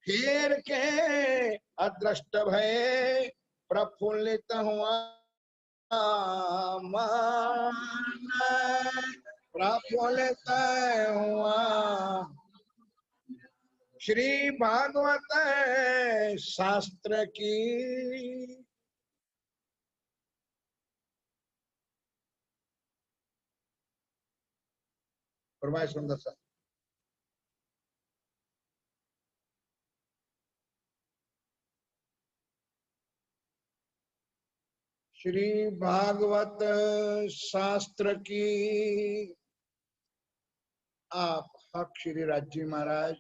फेर के अदृष्ट भय प्रफुल्लित हुआ मन, प्रफुल्लित हुआ। श्री भागवत शास्त्र की फरमाए सुंदर सा। श्री भागवत शास्त्र की आप हक श्री राज्य महाराज,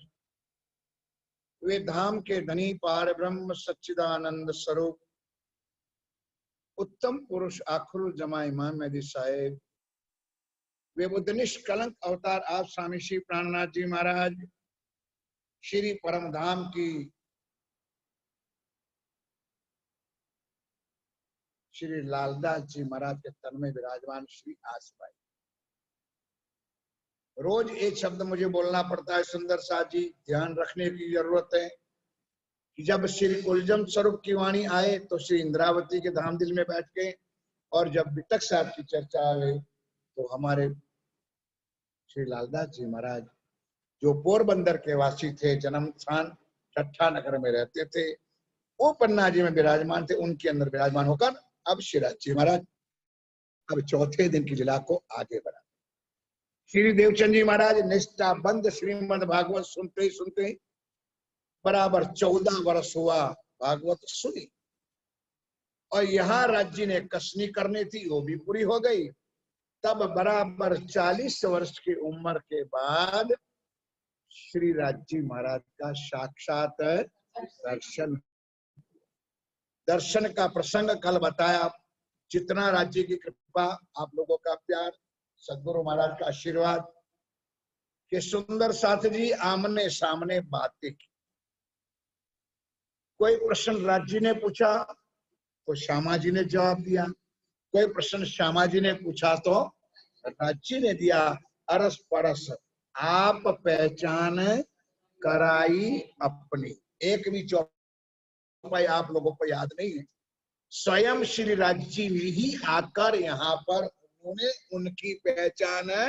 वे धाम के धनी पार ब्रह्म सच्चिदानंद स्वरूप उत्तम पुरुष आखिरुल जमा इमाम मेहदी साहेब, वे बुद्ध निष्कलंक अवतार आप स्वामी श्री प्राणनाथ जी महाराज, श्री परम धाम की श्री लालदास जी महाराज के तन में विराजमान श्री आसपाई। रोज एक शब्द मुझे बोलना पड़ता है सुंदर सा जी, ध्यान रखने की जरूरत है कि जब श्री कुलजम स्वरूप की वाणी आए तो श्री इंद्रावती के धाम दिल में बैठ के, और जब बिटक साहब की चर्चा आए तो हमारे श्री लालदास जी महाराज जो पोरबंदर के वासी थे, जन्म स्थान ठट्ठा नगर में रहते थे, वो पन्ना जी में विराजमान थे, उनके अंदर विराजमान होकर अब शिवराज जी महाराज अब चौथे दिन की लीला को आगे बढ़ा। श्री देवचंद जी महाराज निष्ठा बंद श्रीमद् भागवत सुनते सुनते बराबर 14 वर्ष हुआ भागवत सुनी, और यहाँ राज्य ने कसनी करनी थी, वो भी पूरी हो गई। तब बराबर 40 वर्ष की उम्र के बाद श्री राज्य महाराज का साक्षात दर्शन का प्रसंग कल बताया। जितना राज्य की कृपा, आप लोगों का प्यार, सदगुरु महाराज का आशीर्वाद के सुंदर साथ जी आमने सामने बातें की। कोई प्रश्न राज्य ने पूछा तो श्यामा जी ने जवाब दिया, कोई प्रश्न श्यामा जी ने पूछा तो राज्य ने दिया। अरस परस आप पहचान कराई अपनी। एक भी चौपाई आप लोगों को याद नहीं है, स्वयं श्री राज्य ने ही आकर यहाँ पर उन्होंने उनकी पहचान है।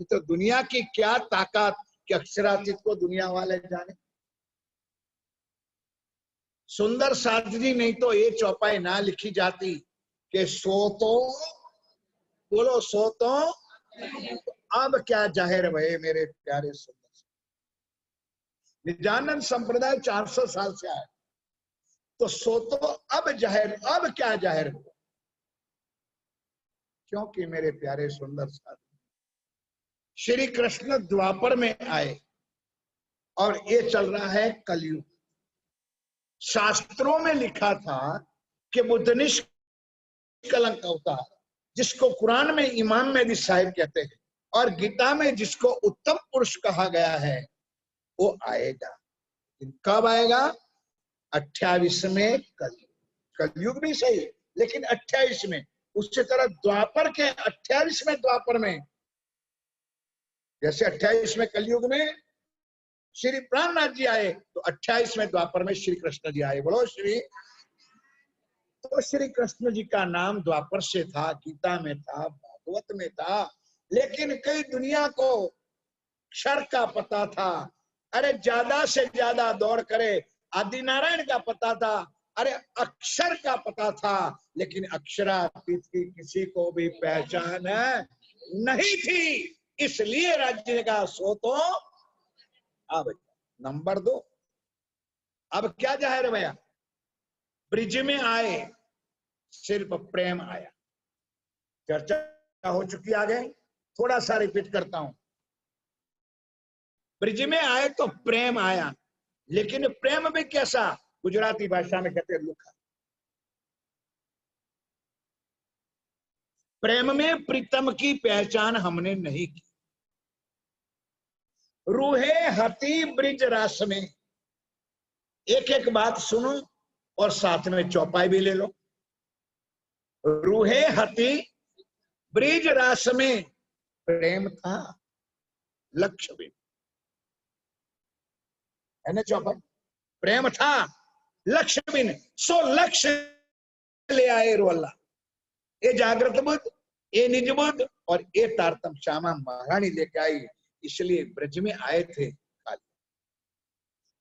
तो दुनिया की क्या ताकत कि अक्षरातीत को दुनिया वाले जाने। सुंदर साथ जी, नहीं तो ये चौपाई ना लिखी जाती कि सो तो बोलो, सो तो अब क्या जाहिर भये मेरे प्यारे सुंदर। निजानंद संप्रदाय 400 साल से आए, तो सो तो अब जाहिर, अब क्या जाहिर हुआ, क्योंकि मेरे प्यारे सुंदर साथी श्री कृष्ण द्वापर में आए और ये चल रहा है कलयुग। शास्त्रों में लिखा था कि बुद्ध निष्कलंक अवतार, जिसको कुरान में इमाम मेहदी साहिब कहते हैं, और गीता में जिसको उत्तम पुरुष कहा गया है, वो आएगा। कब आएगा? 28वें कलयुग भी सही, लेकिन 28 में। उसी तरह द्वापर के 28वें द्वापर में, जैसे 28वें कलयुग में श्री प्राणनाथ जी आए, तो 28वें द्वापर में श्री कृष्ण जी आए। बोलो श्री। तो श्री कृष्ण जी का नाम द्वापर से था, गीता में था, भागवत में था, लेकिन कई दुनिया को अक्षर का पता था। अरे ज्यादा से ज्यादा दौड़ करे, आदि नारायण का पता था, अरे अक्षर का पता था, लेकिन अक्षरातीत की किसी को भी पहचान नहीं थी। इसलिए राज्य ने कहा सो तो अब नंबर 2। अब क्या जाहिर भैया? ब्रिज में आए, सिर्फ प्रेम आया। चर्चा हो चुकी, आगे थोड़ा सा रिपीट करता हूं। ब्रिज में आए तो प्रेम आया, लेकिन प्रेम में कैसा? गुजराती भाषा में कहते हैं लुखा। प्रेम में प्रीतम की पहचान हमने नहीं की। रूहे हती ब्रिज रास में। एक एक बात सुनो और साथ में चौपाई भी ले लो। रूहे हती ब्रिज रास में प्रेम था, लक्ष्य भी है ना चौपाई। प्रेम था, लक्ष्य भी नहीं, सो लक्ष्य ले आए रोल्ला। ये जागृत बुद्ध, ये निज बुद्ध और ये तारतम श्यामा महारानी लेके आई, इसलिए ब्रज में आए थे।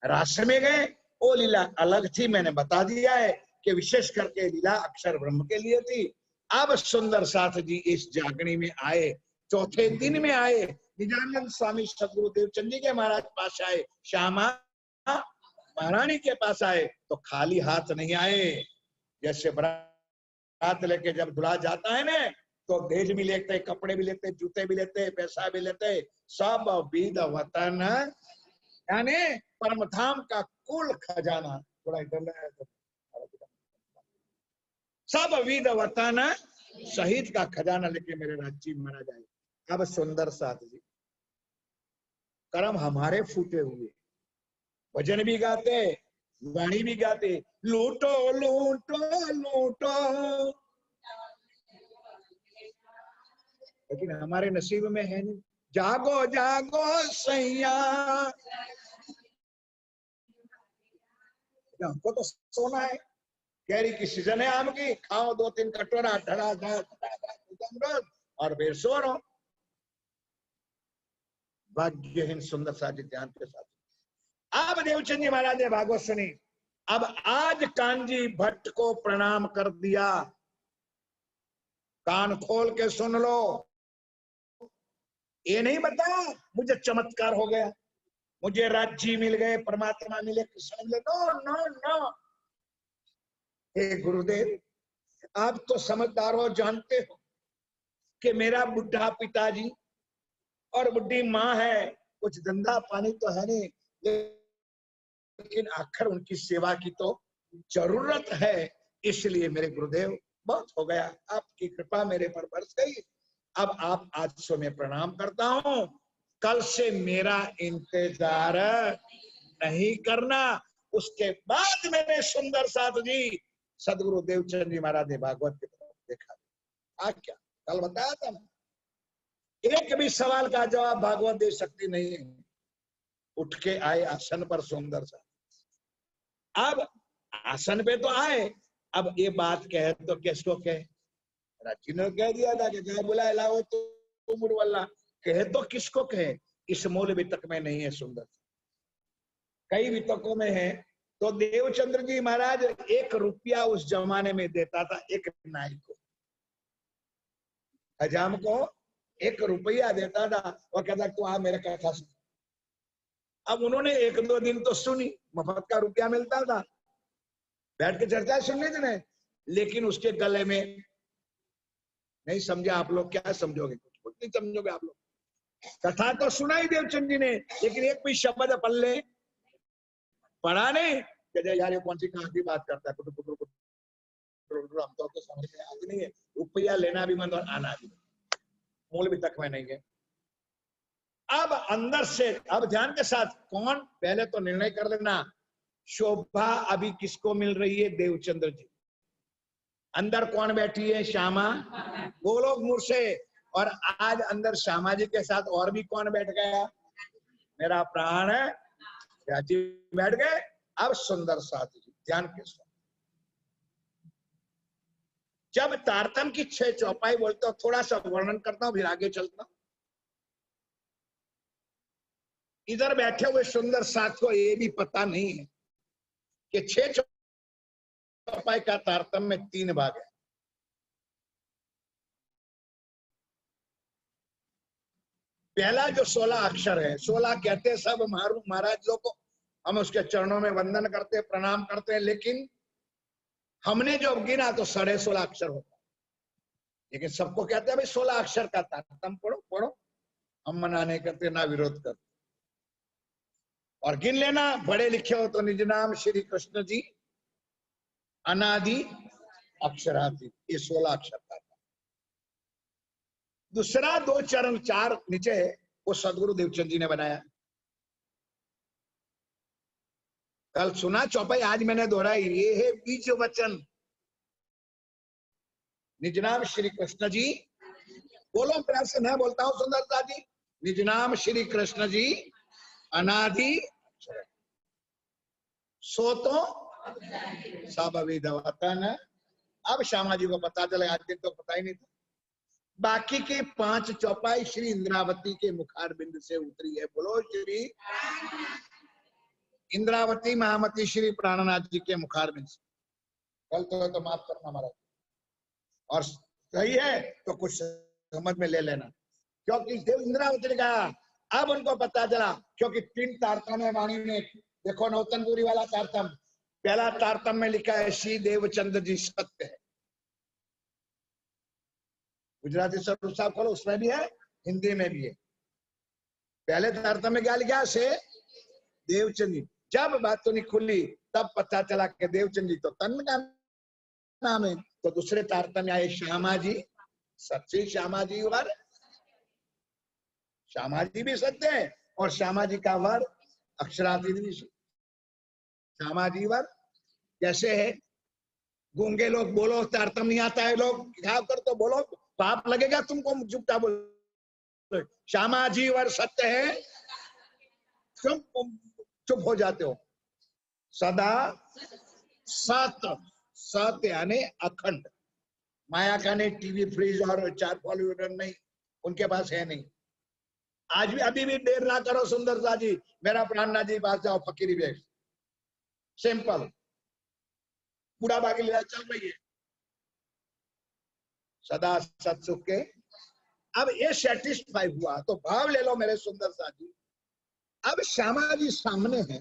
राष्ट्र में गए, वो लीला अलग थी, मैंने बता दिया है कि विशेष करके लीला अक्षर ब्रह्म के लिए थी। अब सुंदर साथ जी इस जागणी में आए, चौथे दिन में आए, निजानंद स्वामी सदगुरु देवचंद जी के महाराज पास आए, श्यामा महारानी के पास आए, तो खाली हाथ नहीं आए। जैसे बारात लेके जब दुल्हा जाता है ना, तो दहेज भी लेते, कपड़े भी लेते, जूते भी लेते, पैसा भी लेते, सब विद वतन यानी परमधाम का कुल खजाना, थोड़ा इधर सब विद वतन शहीद का खजाना लेके मेरे राज्य में मारा जाए। अब सुंदर साथ जी कर्म हमारे फूटे हुए, भजन भी गाते, वाणी भी गाते, लूटो लूटो लूटो, लेकिन हमारे नसीब में है नहीं। जागो जागो सैया, हमको तो सोना है, कैरी की सीजन है आम की, खाओ 2-3 कटोरा ढड़ा और फिर सो रहो। भाग्यहीन सुंदर सा जी ध्यान के साथ अब देवचंद जी महाराज ने भागवत सुनी। अब आज कानजी भट्ट को प्रणाम कर दिया, कान खोल के सुन लो, ये नहीं बताया मुझे चमत्कार हो गया, मुझे राज्य मिल गए, परमात्मा मिले, कृष्ण मिले, नो नो नो। हे गुरुदेव, आप तो समझदार हो, जानते हो कि मेरा बुढ़ा पिताजी और बुढ़ी माँ है, कुछ धंधा पानी तो है नहीं, लेकिन आखिर उनकी सेवा की तो जरूरत है, इसलिए मेरे गुरुदेव बहुत हो गया, आपकी कृपा मेरे पर बरस गई। अब आप आज से मैं प्रणाम करता हूं, कल से मेरा इंतजार नहीं करना। उसके बाद मैंने सुंदर साथ जी सदगुरु देवचंद जी महाराज ने भागवत की तरफ देखा। क्या कल बताया था, एक भी सवाल का जवाब भागवत दे सकती नहीं है। उठ के आए आसन पर सुंदर सा, अब आसन पे तो आए, अब ये बात कहे तो किसको कहे, राजी ने कह दिया था कि क्या बुला लाओ तो मुरवल्ला, कहे तो किसको कहे, इस मूल वितक में नहीं है सुंदर, कई वितकों में है। तो देवचंद्र जी महाराज 1 रुपया उस जमाने में देता था एक नाई को, हजाम को 1 रुपया देता था और कहता तू आ मेरे कथा सुन। अब उन्होंने 1-2 दिन तो सुनी, मुफ्त का रुपया मिलता था, बैठ के चर्चा सुनने थे, लेकिन उसके गले में नहीं समझा। आप लोग क्या समझोगे, कुछ नहीं समझोगे आप लोग। कथा तो सुनाई देवचंद जी ने, लेकिन एक भी शब्द पल्ले पढ़ा नहीं। यार ये कौन सी कहां की बात करता है, हम तो समझ में आती नहीं है। रुपया लेना भी मन और आना भी मूल भी तक में नहीं है। अब अंदर से, अब ध्यान के साथ, कौन पहले तो निर्णय कर लेना, शोभा अभी किसको मिल रही है, देवचंद्र जी। अंदर कौन बैठी है, श्यामा गोलोक मूर से, और आज अंदर श्यामा जी के साथ और भी कौन बैठ गया, मेरा प्राण है जी बैठ गए। अब सुंदर साथ जी ध्यान के साथ, जब तारतम की 6 चौपाई बोलते हो, थोड़ा सा वर्णन करता हूं फिर आगे चलता हूं। इधर बैठे हुए सुंदर साथ को ये भी पता नहीं है कि 6 चौपाई का तारतम में 3 भाग है। पहला जो 16 अक्षर है, 16 कहते हैं सब महाराज लोग को, हम उसके चरणों में वंदन करते, प्रणाम करते हैं, लेकिन हमने जो गिना तो 16.5 अक्षर होता है, लेकिन सबको कहते हैं भाई 16 अक्षर का तारतम पढ़ो पढ़ो, हम मना नहीं करते ना विरोध करते। और गिन लेना, बड़े लिखे हो तो निज नाम श्री कृष्ण जी अनादि अक्षरादि, ये 16 अक्षर का। दूसरा 2 चरण 4 नीचे वो सदगुरु देवचंद जी ने बनाया। कल सुना चौपाई, आज मैंने दोहराई, ये है बीज वचन, निज नाम श्री कृष्ण जी, बोलो प्यार से, मैं बोलता हूं सुंदरता जी, निज नाम श्री कृष्ण जी अनादि सो तो सब विधवतन। अब श्यामा जी को पता चला, आज दिन तो पता ही नहीं था। बाकी के 5 चौपाई श्री इंद्रावती के मुखार बिंद से उतरी है। बोलो श्री इंद्रावती महामती श्री प्राणनाथ जी के मुखार बिंद से। गलत हो तो माफ करना हमारा, और सही है तो कुछ समझ में ले लेना। क्योंकि देव इंद्रावती ने कहा, अब उनको पता चला, क्योंकि 3 तारतम है वाणी में। देखो नौतनपुरी वाला तारतम, पहला तारतम में लिखा है श्री देवचंद्र जी सत्य है। गुजराती स्वरूप साहब खोलो, उसमें भी है, हिंदी में भी है। पहले तारतम में क्या लिखा से देवचंद जी। जब बात तो नहीं खुली तब पता चला कि देवचंद जी तो तन का नाम है। तो दूसरे तारतम में आए श्यामा जी सच्ची, श्यामा जी वर, श्यामा जी भी सत्य है और श्यामा जी का वर अक्षरातीत भी। श्यामा जी वर कैसे है? गूंगे लोग बोलो तारतम नहीं आता है, लोग क्या कर तो बोलो, पाप लगेगा तुमको, चुपचाप बोलो श्यामा जी वर सत्य है, तुम चुप हो जाते हो। सदा सत्य, सत्य यानी अखंड। माया का नहीं, टीवी फ्रिज और 4 फॉलोअर नहीं, उनके पास है नहीं। आज भी अभी भी देर ना करो सुंदर सा जी, मेरा प्राणनाथ जी पास जाओ, फकीरी वेश, सिंपल, पूरा बाकी लीला चल रही है सदा सत सुख के। अब ये सेटिस्फाई हुआ तो भाव ले लो मेरे सुंदर सा जी। अब श्यामा जी सामने है,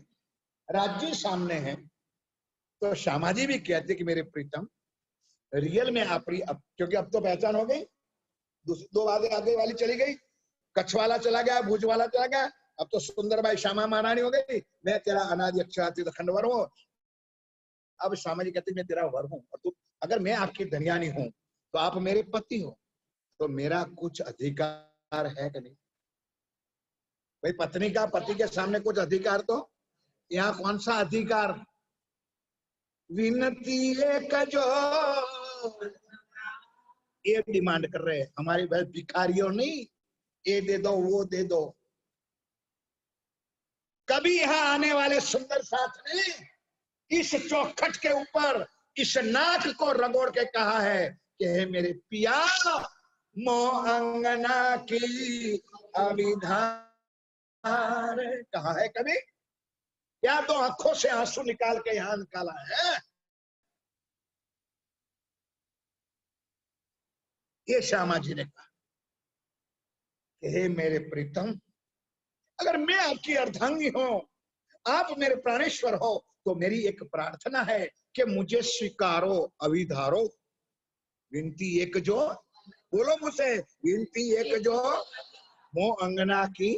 राज्य सामने है, तो श्यामा जी भी कहते कि मेरे प्रीतम रियल में आप, अब क्योंकि अब तो पहचान हो गई, 2 बातें आगे वाली चली गई, कच्छ वाला चला गया, भुज वाला चला गया, अब तो सुंदर भाई श्यामा महारानी हो गई, मैं तेरा अनादि अक्षरातीत अखंड वर हूं। अब श्यामा जी कहते मैं तेरा वर हूं, और तू, अगर मैं आपकी धनियानी हूं तो आप मेरे पति हो, तो मेरा कुछ अधिकार है कि नहीं? भाई पत्नी का पति के सामने कुछ अधिकार, तो यहाँ कौन सा अधिकार? विनती एक जो ये डिमांड कर रहे हैं हमारे भाई भिखारियों, नहीं ये दे दो वो दे दो। कभी यहाँ आने वाले सुंदर साथ ने इस चौखट के ऊपर इस नाक को रगोड़ के कहा है कि हे मेरे पिया, मोह अंगना की अविधान, कहा है कभी? या तो आंखों से आंसू निकाल के यहां निकाला है। ये श्यामा जी ने कहा कि हे मेरे प्रीतम, अगर मैं आपकी अर्धांगी हूं, आप मेरे प्राणेश्वर हो, तो मेरी एक प्रार्थना है कि मुझे स्वीकारो, अविधारो। विनती एक जो, बोलो मुझसे, विनती एक जो मोह अंगना की।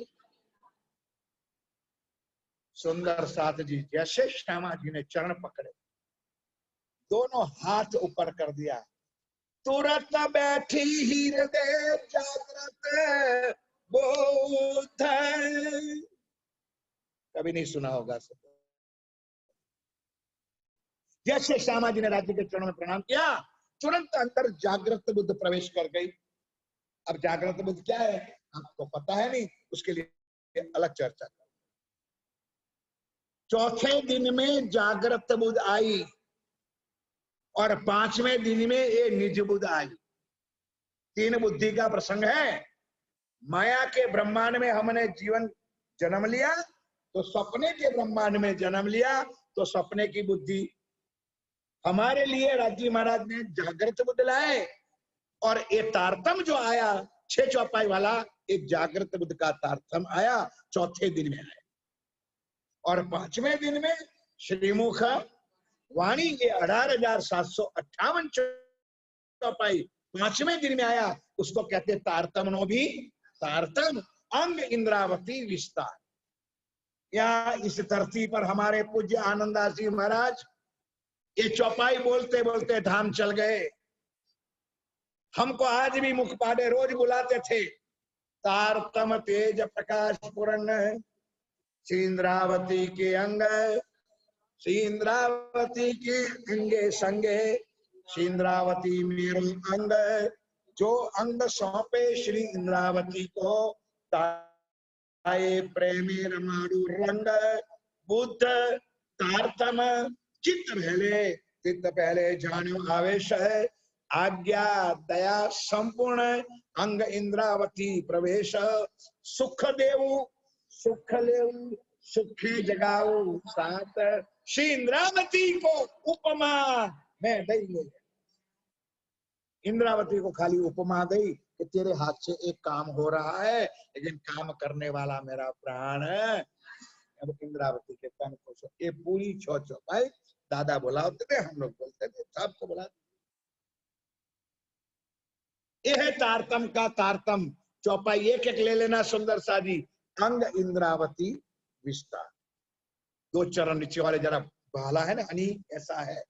सुंदर साथ जी जैसे श्यामा जी ने चरण पकड़े, दोनों हाथ ऊपर कर दिया, तुरंत बैठी हृदय जागृत बोध। कभी नहीं सुना होगा सब। जैसे श्यामा जी ने राज्य के चरणों में प्रणाम किया, तुरंत अंदर जागृत बुद्ध प्रवेश कर गई। अब जागृत बुद्ध क्या है आपको पता है नहीं, उसके लिए अलग चर्चा कर। चौथे दिन में जागृत बुद्ध आई और 5वें दिन में ये निज बुद्ध आई। 3 बुद्धि का प्रसंग है। माया के ब्रह्मांड में हमने जीवन जन्म लिया, तो सपने के ब्रह्मांड में जन्म लिया, तो सपने की बुद्धि हमारे लिए राजी महाराज ने जागृत बुद्ध लाए। और ये तारतम जो आया 6 चौपाई वाला, एक जागृत बुद्ध का तारतम आया, चौथे दिन में आया। और 5वें दिन में श्रीमुख वाणी ये 18,758 चौपाई 5वें दिन में आया, उसको कहते तारतम नो भी तारतम अंग इंद्रावती विस्तार। यहाँ इस धरती पर हमारे पूज्य आनंदास जी महाराज ये चौपाई बोलते बोलते धाम चल गए। हमको आज भी मुखपाड़े रोज बुलाते थे, तारतम तेज प्रकाश पूर्ण श्री इंद्रावती के अंग, श्री इंद्रावती के अंगे संगे, श्री इंद्रावती मेरे अंग, जो अंग सौंपे श्री इंद्रावती को, ताए प्रेमी रमाडु रंग, बुद्ध तारतम चित्त पहले जानो आवेश है, आज्ञा दया संपूर्ण अंग इंद्रावती प्रवेश, सुख देव सुख लेव सुखे जगाओ सात, श्री इंद्रावती को उपमा मैं दई ले। इंद्रावती को खाली उपमा दई कि तेरे हाथ से एक काम हो रहा है, लेकिन काम करने वाला मेरा प्राण है। अब इंद्रावती के तन को ये पूरी चौपाई दादा बुलाते थे, हम लोग बोलते थे, सबको बुलाते। ये है तारतम का तारतम चौपाई, एक एक ले लेना सुंदर सा जी। अंग इंद्रावती विस्तार, दो चरण नीचे वाले जरा भाला है ना, अनी ऐसा है,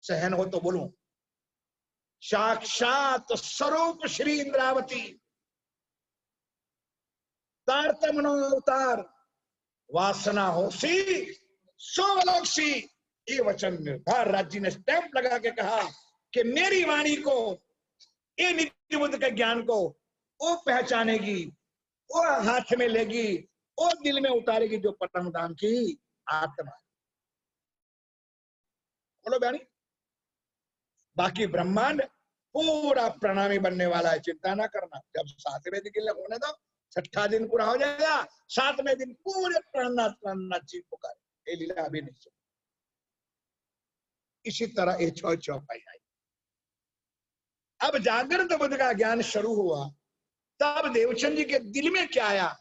सहन हो तो बोलूं। साक्षात स्वरूप श्री इंद्रावती, तारतम नो अवतार, वासना हो सी सोवलक्षी, ये वचन निर्धार राज्य ने स्टैंप लगा के कहा कि मेरी वाणी को, ये नित्य बुद्ध के ज्ञान को वो पहचानेगी, वो हाथ में लेगी, वो दिल में उतारेगी जो परम धाम की आत्मा। बोलो बयानी, बाकी ब्रह्मांड पूरा प्रणामी बनने वाला है, चिंता ना करना। जब 7वें दिन होने दो, 6ठा दिन पूरा हो जाएगा, 7वें दिन पूरे प्राणनाथ जी पुकारे, ये लीला अभी नहीं सुन। इसी तरह ये चौपाई आई। अब जागृत बुद्ध का ज्ञान शुरू हुआ, तब देवचंद जी के दिल में क्या आया,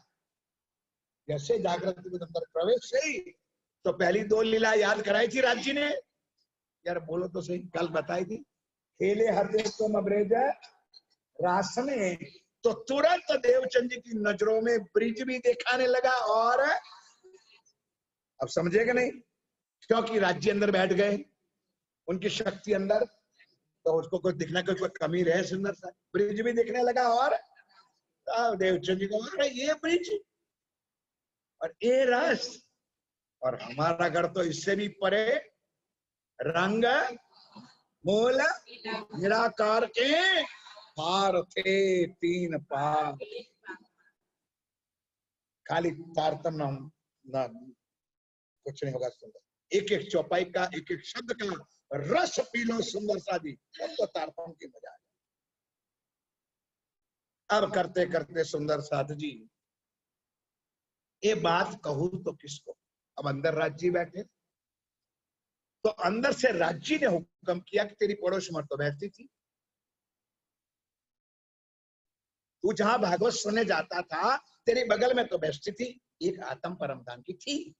जैसे जागृत बुद्ध अंदर प्रवेश से तो पहली 2 लीला याद कराई थी राज जी ने, यार बोलो तो सही, कल बताई थी। खेले हते तुम अब्रेज रास में, तो तुरंत देवचंद जी की नजरों में ब्रिज भी दिखाने लगा। और अब समझेगा नहीं, क्योंकि राज्य अंदर बैठ गए, उनकी शक्ति अंदर, तो उसको कुछ दिखना, कोई कमी रहे, सुंदर सा ब्रिज भी दिखने लगा। और देवचंद जी को ये ब्रिज और ये रस, और हमारा घर तो इससे भी परे, रंग मूल निराकार के पार थे 3 पार। खाली तारतम ना कुछ नहीं होगा। सुंदर एक एक चौपाई का, एक एक शब्द का रस पी लो सुंदर सा जी, तो तारतम की मजा आ। अब करते करते सुंदर साथ जी, ये बात कहूं तो किसको। अब अंदर राज्य बैठे, तो अंदर से राज्य ने हुक्म किया कि तेरी पड़ोस में तो बैठती थी, तू जहां भागवत सुनने जाता था तेरे बगल में तो बैठती थी, एक आत्म परमधाम की थी।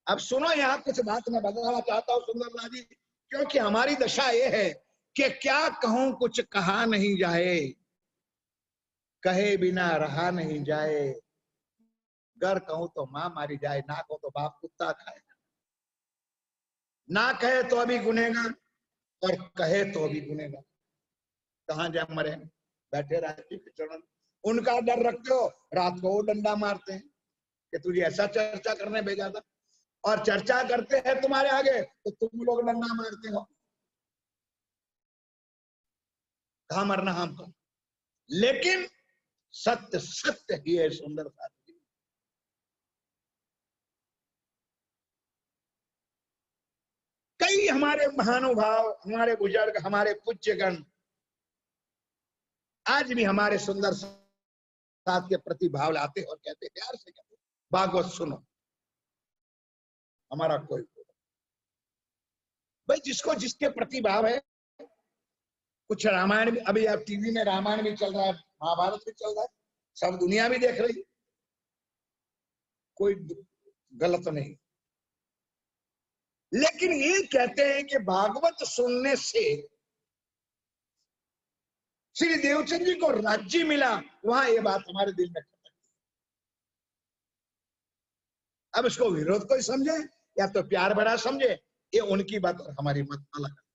अब सुनो, यहाँ कुछ बात मैं बताना चाहता हूँ सुंदर जी, क्योंकि हमारी दशा ये है कि क्या कहूं कुछ कहा नहीं जाए, कहे बिना रहा नहीं जाए, घर कहूं तो मां मारी जाए, ना कहूं तो बाप कुत्ता खाए, ना कहे तो अभी गुनेगार और कहे तो अभी गुनेगार। कहां जाए मरे, बैठे रहते चरण, उनका डर रखते हो, रात को वो डंडा मारते हैं कि तुझे ऐसा चर्चा करने भेजा था, और चर्चा करते हैं तुम्हारे आगे तो तुम लोग डंडा मारते हो। कहा मरना हमको, लेकिन सत्य सत्य ही है सुंदर साथी। कई हमारे महानुभाव, हमारे बुजुर्ग, हमारे पूज्यगण आज भी हमारे सुंदर साथ के प्रति भाव लाते और कहते, प्यार से कहते, भागवत सुनो। हमारा कोई भाई, जिसको जिसके प्रति भाव है, कुछ रामायण भी, अभी आप टीवी में रामायण भी चल रहा है, महाभारत भी चल रहा है, सब दुनिया भी देख रही, कोई गलत नहीं। लेकिन ये कहते हैं कि भागवत सुनने से श्री देवचंद जी को राज्य मिला, वहां ये बात हमारे दिल में खटकती। अब इसको विरोध कोई समझे या तो प्यार भरा समझे, ये उनकी बात और हमारी बात अलग है।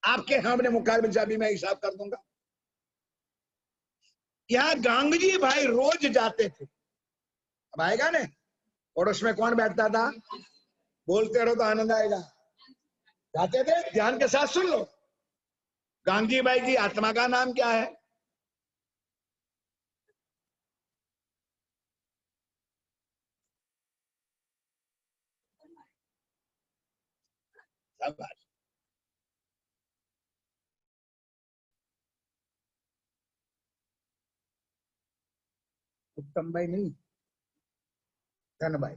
आपके हमने मुकाबले में भी मैं हिसाब कर दूंगा। यहाँ गांगजी भाई रोज जाते थे, अब आएगा ना, पड़ोस में कौन बैठता था, बोलते रहो तो आनंद आएगा, जाते थे, ध्यान के साथ सुन लो। गांधी भाई की आत्मा का नाम क्या है, शाबाश। उत्तम भाई नहीं, धन भाई।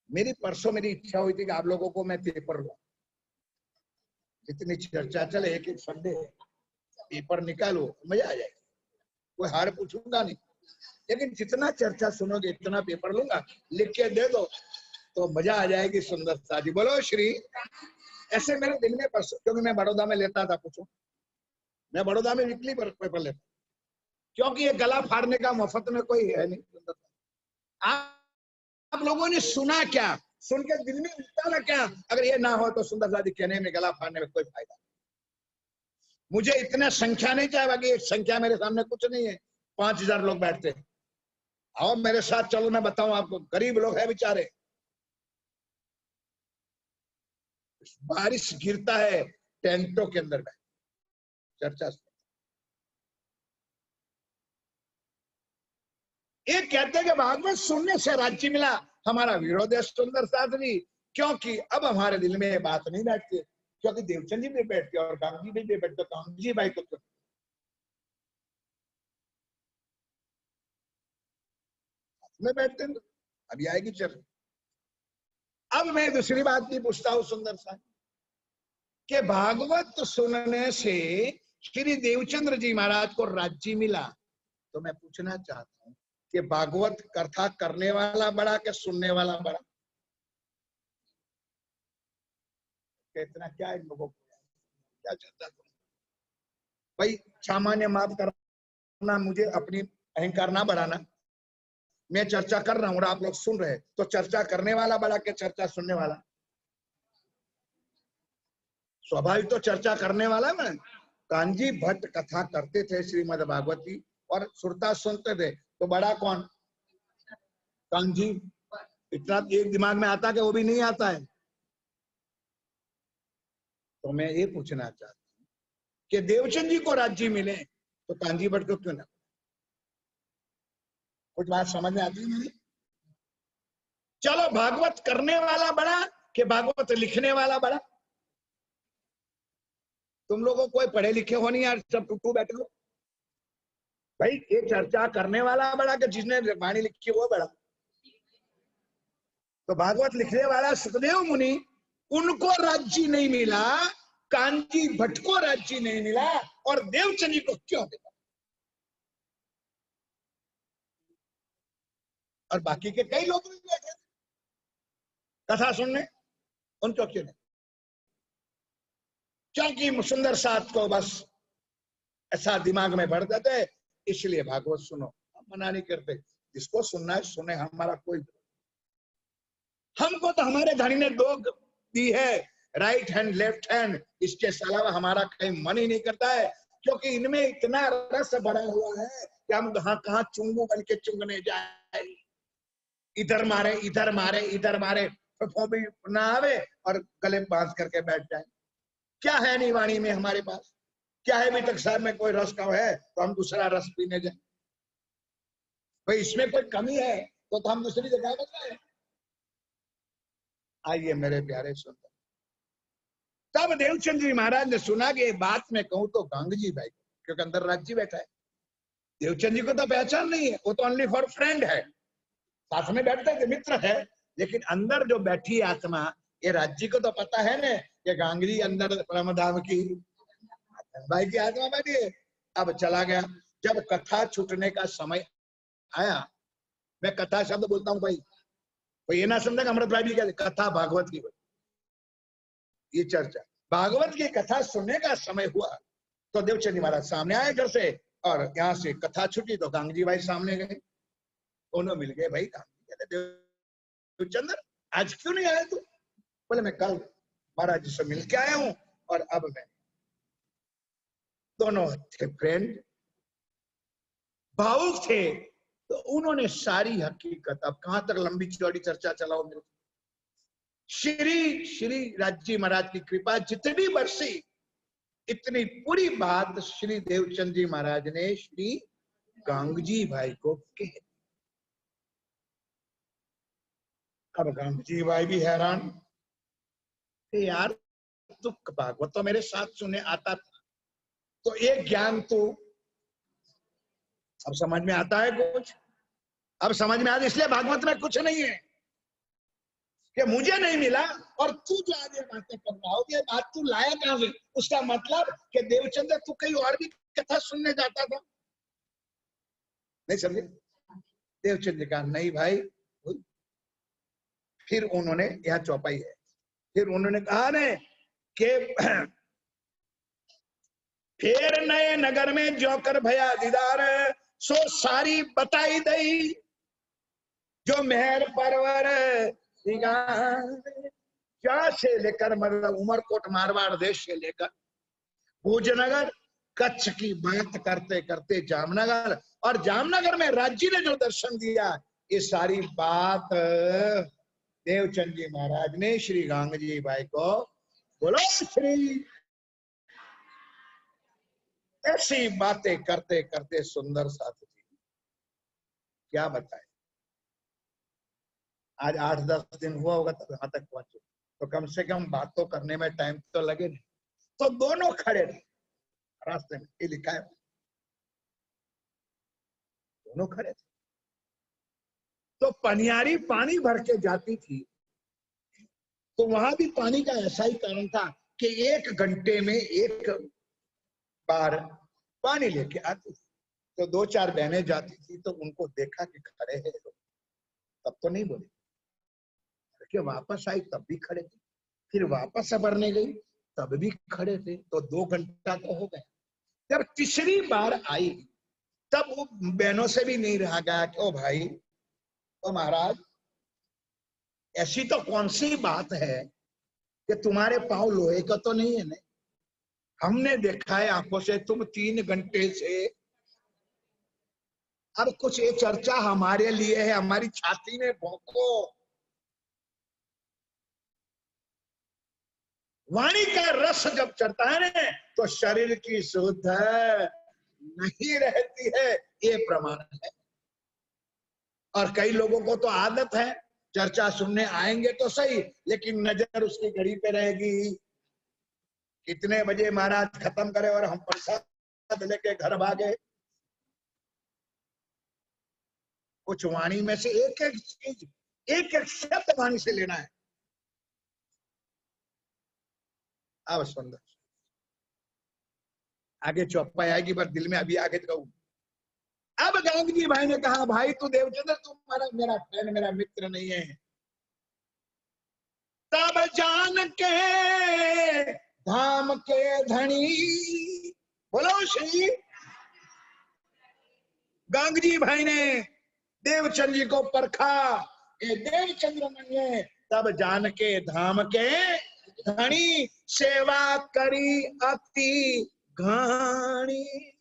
मेरी परसों मेरी इच्छा हुई थी कि आप लोगों को मैं पेपर लूं, जितनी चर्चा चले एक एक संडे पेपर निकालो, मजा आ जाएगी। कोई हार पूछूंगा नहीं, लेकिन जितना चर्चा सुनोगे इतना पेपर लूंगा, लिख के दे दो तो मजा आ जाएगी। सुंदरता जी बोलो श्री। ऐसे मेरे दिल में परसों, क्योंकि मैं बड़ौदा में लेता था, पूछो, मैं बड़ौदा में वीकली पेपर लेता, क्योंकि ये गला फाड़ने का मुफ्त में कोई है नहीं। आप लोगों ने सुना क्या, सुन के दिल में उठता ना क्या? अगर ये ना हो तो सुंदरता जी कहने में, गला फाड़ने में कोई फायदा नहीं। मुझे इतना संख्या नहीं चाहिए, बाकी संख्या मेरे सामने कुछ नहीं है। 5000 लोग बैठते हैं, आओ मेरे साथ चलो, मैं बताऊं आपको, गरीब लोग हैं बेचारे, बारिश गिरता है टेंटों के अंदर में चर्चा। एक कहते हैं कि भागवत सुनने से राज्य मिला, हमारा विरोध है सुंदर साधवी, क्योंकि अब हमारे दिल में ये बात नहीं बैठती, क्योंकि देवचंद जी भी बैठते और गांधी भी बैठते, गांधी भाई को में बैठते हैं। अभी आएगी चल। अब मैं दूसरी बात भी पूछता हूँ सुंदर सा, कि भागवत सुनने से श्री देवचंद्र जी महाराज को राज्य मिला, तो मैं पूछना चाहता हूँ कि भागवत कथा करने वाला बड़ा कि सुनने वाला बड़ा? इतना क्या इन लोगों को क्या चलता है भाई? सामान्य माफ करना, मुझे अपनी अहंकार ना बढ़ाना, मैं चर्चा कर रहा हूँ और आप लोग सुन रहे, तो चर्चा करने वाला बड़ा कि चर्चा सुनने वाला? स्वाभाविक तो चर्चा करने वाला ना। कांजी भट्ट कथा करते थे श्रीमद् भागवत की, और सुरता सुनते थे, तो बड़ा कौन? कांजी। इतना एक दिमाग में आता कि वो भी नहीं आता है। तो मैं ये पूछना चाहता हूँ कि देवचंद जी को राज्य मिले तो कांजी भट्ट को क्यों ना? कुछ बात समझ में आती है? चलो, भागवत करने वाला बड़ा कि भागवत लिखने वाला बड़ा? तुम लोगों कोई पढ़े लिखे हो नहीं यार, सब टूटू बैठे हो भाई। ये चर्चा करने वाला बड़ा कि जिसने वाणी लिखी वो बड़ा? तो भागवत लिखने वाला सुखदेव मुनि, उनको राज्य नहीं मिला, कांची भट्ट को राज्य नहीं मिला, और देवचंद जी को क्यों मिला? और बाकी के कई लोग भी बैठे कथा सुनने, उनको क्यों नहीं? क्योंकि सुंदर साथ को बस ऐसा दिमाग में भर देते, इसलिए भागवत सुनो। हम मना नहीं करते, जिसको सुनना है सुने, हमारा कोई, हमको तो हमारे धनी ने दो दी है, राइट हैंड लेफ्ट हैंड, इसके अलावा हमारा कहीं मन ही नहीं करता है, क्योंकि इनमें इतना रस भरा हुआ है कि हम कहाँ कहाँ चुंगू बन के चुंगने जाए, इधर मारे इधर मारे इधर मारे, तो भी ना आवे और गले बांध करके बैठ जाए। क्या है नहीं वाणी में हमारे पास? क्या है अभी तक साहब में कोई रस का है तो हम दूसरा रस पीने जाए? भाई इसमें कोई कमी है तो हम दूसरी जगह बताए। आइए मेरे प्यारे सुंदर, तब देवचंद जी महाराज ने सुना कि बात में कहूं तो गांगजी भाई, क्योंकि अंदर राज्य बैठा है, देवचंद जी को तो पहचान नहीं है, वो तो ओनली फॉर फ्रेंड है, साथ में बैठते थे, मित्र है, लेकिन अंदर जो बैठी आत्मा, ये राज्य को तो पता है ना कि गांगजी अंदर परमधाम की भाई की आत्मा बैठी है। अब चला गया, जब कथा छूटने का समय आया, मैं कथा शब्द बोलता हूँ भाई, तो ये ना समझेगा अमृत भाई भी कहते कथा भागवत की, ये चर्चा भागवत की कथा सुनने का समय हुआ, तो देवचंद जी महाराज सामने आए घर से, और यहाँ से कथा छुटी तो गांगजी भाई सामने गए, दोनों मिल गए। भाई गांगजी कहते देवचंद्र आज क्यों नहीं आया तू? बोले मैं कल महाराज जी से मिल के आया हूँ, और अब मैं, दोनों थे फ्रेंड, भावुक थे, तो उन्होंने सारी हकीकत, अब कहां तक लंबी चौड़ी चर्चा चलाओ मेरे, श्री श्री राज्य महाराज की कृपा जितनी बरसी, इतनी पूरी बात श्री देवचंद जी महाराज ने श्री गांगजी भाई को कह। अब गांगजी भाई भी हैरान, कि यार तू भागवत तो मेरे साथ सुने आता था, तो एक ज्ञान तो अब समझ में आता है कुछ, अब समझ में आता, इसलिए भागवत में कुछ नहीं है कि मुझे नहीं मिला और तू जो आज ये बातें कर रहा हो, ये बात तू लाया कहां से? उसका मतलब कि देवचंद्र तू कहीं और भी कथा सुनने जाता था, नहीं समझे? देवचंद्र कहा नहीं भाई। फिर उन्होंने, यहाँ चौपाई है, फिर उन्होंने कहा ने कि फिर नए नगर में जोकर भया दीदार, सो सारी बताई दई जो मेहर परवर क्या से लेकर मतलब उमरकोट मारवाड़ देश से लेकर भोजनगर कच्छ की बात करते करते जामनगर, और जामनगर में राज्य ने जो दर्शन दिया, ये सारी बात देवचंद जी महाराज ने श्री गांगजी भाई को बोलो श्री, ऐसी बातें करते करते सुंदर साथ जी क्या बताए। आज 8-10 दिन हुआ होगा तब यहां तक पहुंचे, तो कम से कम बातों करने में टाइम तो लगे नहीं। तो दोनों खड़े रहे रास्ते में, ये लिखा है, दोनों खड़े थे। तो पनियारी पानी भर के जाती थी, तो वहां भी पानी का ऐसा ही कारण था कि 1 घंटे में एक बार पानी लेके आती थी। तो 2-4 बहनें जाती थी, तो उनको देखा कि खड़े हैं लोग, तब तो नहीं बोले, कि वापस आई तब भी खड़े थे, फिर वापस भरने गई तब भी खड़े थे, तो 2 घंटा तो हो गया। जब तीसरी बार आई तब वो बहनों से भी नहीं रहा गया कि ओ भाई, ओ महाराज, ऐसी तो कौन सी बात है कि तुम्हारे पांव लोहे का तो नहीं है ना? हमने देखा है आंखों से, तुम 3 घंटे से, अब कुछ ये चर्चा हमारे लिए है, हमारी छाती में भोंको। वाणी का रस जब चढ़ता है ना, तो शरीर की शुद्ध नहीं रहती है, ये प्रमाण है। और कई लोगों को तो आदत है, चर्चा सुनने आएंगे तो सही, लेकिन नजर उसकी घड़ी पे रहेगी, कितने बजे महाराज खत्म करे और हम प्रसाद लेके घर भागे। कुछ वाणी में से एक एक चीज, एक एक शब्द वाणी से लेना है। अब सुंदर आगे चौपाई आएगी, पर दिल में अभी आगे कहूं। अब गांधी भाई ने कहा, भाई तू देवचंद्र, तुम्हारा मेरा फ्रेंड, मेरा मित्र नहीं है। तब जान के धाम के धनी, बोलो श्री गांधी भाई ने देवचंद जी को परखा, ये देवचंद्र नहीं है। तब जान के धाम के धनी, सेवा करी अति घाणी।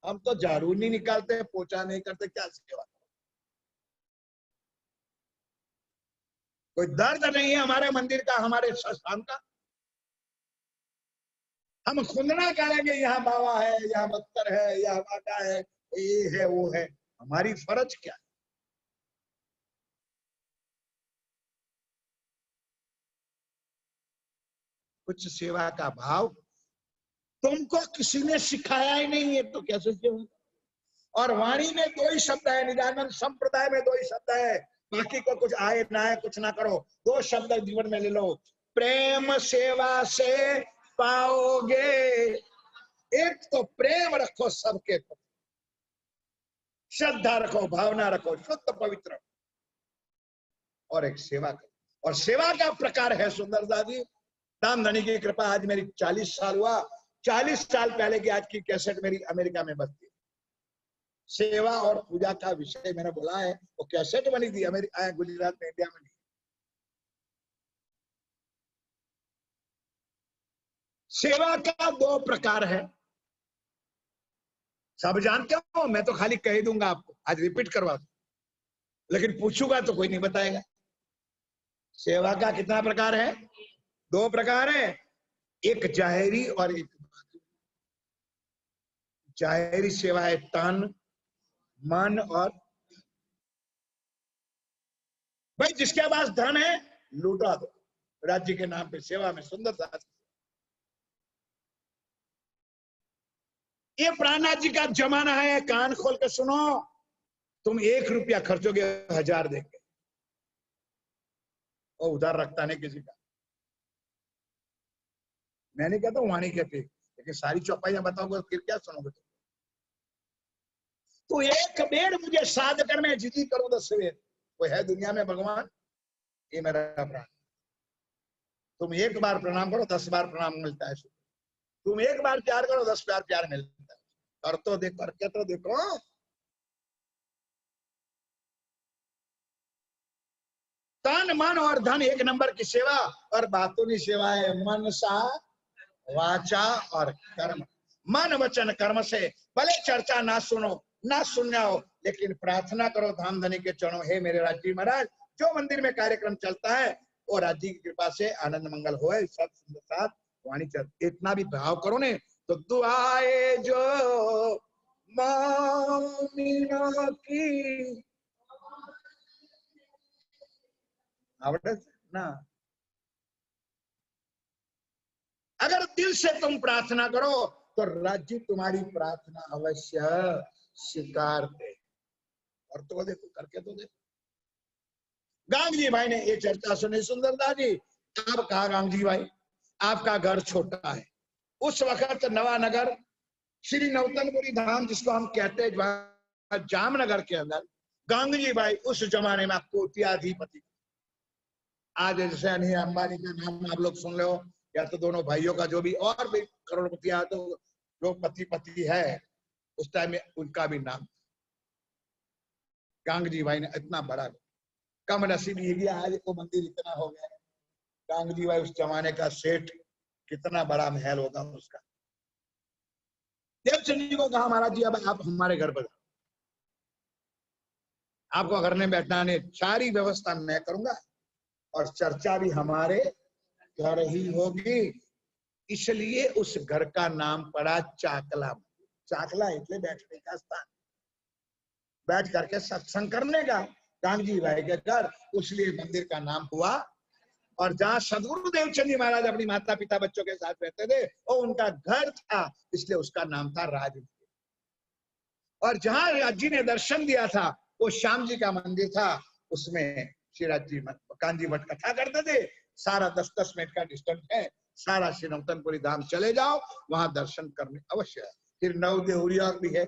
हम तो झाड़ू नहीं निकालते, पोछा नहीं करते, क्या सेवा? कोई दर्द नहीं है हमारे मंदिर का, हमारे संस्थान का? हम खुंदना करेंगे यहाँ बाबा है, यहाँ बख्तर है, यहाँ बाटा है, ये है वो है, हमारी फर्ज क्या है? कुछ सेवा का भाव तुमको किसी ने सिखाया ही नहीं है, तो कैसे सेवा? और वाणी में 2 ही शब्द है, निजानंद संप्रदाय में 2 ही शब्द है, बाकी को कुछ आए ना आए कुछ ना करो, 2 शब्द जीवन में ले लो, प्रेम सेवा से पाओगे। एक तो प्रेम रखो सबके प्रति, श्रद्धा रखो, भावना रखो, शुद्ध पवित्र, और एक सेवा करो। और सेवा का प्रकार है सुंदर दादी, दाम धनी की कृपा, आज मेरी 40 साल हुआ, 40 साल पहले की आज की कैसेट मेरी अमेरिका में बजती। सेवा और पूजा का विषय मैंने बोला है, वो कैसेट बनी थी अमेरिका, गुजरात में, इंडिया में। सेवा का 2 प्रकार है, सब जानते हो, मैं तो खाली कह दूंगा आपको, आज रिपीट करवा दूं, लेकिन पूछूंगा तो कोई नहीं बताएगा। सेवा का कितना प्रकार है? 2 प्रकार है, एक जाहिरी और एक जाहिरी सेवा है तन मन और, भाई जिसके पास धन है लूटा दो, राज्य के नाम पे सेवा में सुंदर सा। ये प्राणनाथ जी का जमाना है, कान खोल के सुनो। तुम 1 रुपया खर्चोगे 1000 देंगे, और उधार रखता नहीं किसी का। मैं नहीं कहता हूं, वाणी कहते, लेकिन सारी चौपाइयां बताओगे फिर क्या सुनोगे तुम। तो एक बेर मुझे साध कर मैं जिदी करूं 10 बेर, वो है दुनिया में भगवान, ये मेरा प्राण। तुम एक बार प्रणाम करो 10 बार प्रणाम मिलता है। तुम एक बार प्यार करो 10 बार प्यार मिलता है। कर तो देखो, करके तो देखो। तन मन और धन 1 नंबर की सेवा, और बातों की सेवा है मन सा वाचा और कर्म। मन वचन कर्म से भले चर्चा ना सुनो ना सुन जाओ, लेकिन प्रार्थना करो धाम धनी के चरणों, हे मेरे राज्य महाराज, जो मंदिर में कार्यक्रम चलता है वो राज्य की कृपा से आनंद मंगल हो, सब साथ वाणी चल। इतना भी भाव करो ने तो दुआए जो मामीना की आवड़े ना। अगर दिल से तुम प्रार्थना करो तो राज्य तुम्हारी प्रार्थना अवश्य स्वीकार दे। और तो देखो, करके तो देखो। गांग जी भाई ने ये चर्चा सुनी सुंदरदास जी। आप कहा गांग जी भाई, आपका घर छोटा है। उस वक्त नवानगर श्री नवतनपुरी धाम जिसको हम कहते हैं जामनगर के अंदर, गांग जी भाई उस जमाने में कोट्याधिपति। आज जैसे अनिल अंबानी का नाम आप लोग सुन लो, या तो दोनों भाइयों का जो भी और भी करोड़पति तो जो पति पति है, उस टाइम में उनका भी नाम गांग जी भाई ने इतना बड़ा। कम नसीब ये गया आज वो मंदिर इतना हो गया। गांग जी भाई उस जमाने का सेठ, कितना बड़ा महल होगा उसका। देवचंद जी को कहा महाराज जी अब आप हमारे घर पर, आपको घर में बैठना नहीं, सारी व्यवस्था मैं करूंगा और चर्चा भी हमारे घर ही होगी। इसलिए उस घर का नाम पड़ा चाकला। चाकला इसलिए बैठने का स्थान, बैठ करके सत्संग करने का। गांग जी भाई के घर, इसलिए मंदिर का नाम हुआ। और जहाँ सदगुरु देवचंद जी महाराज अपनी माता पिता बच्चों के साथ रहते थे, वो उनका घर था, इसलिए उसका नाम था राज। और जहाँ राज जी ने दर्शन दिया था वो श्याम जी का मंदिर था, उसमें श्रीराज जी कांजी मठ कथा करते थे। सारा 10-10 मिनट का डिस्टेंस है, सारा श्री नवतनपुरी धाम चले जाओ, वहां दर्शन करने अवश्य है। फिर नव देहुरिया भी है,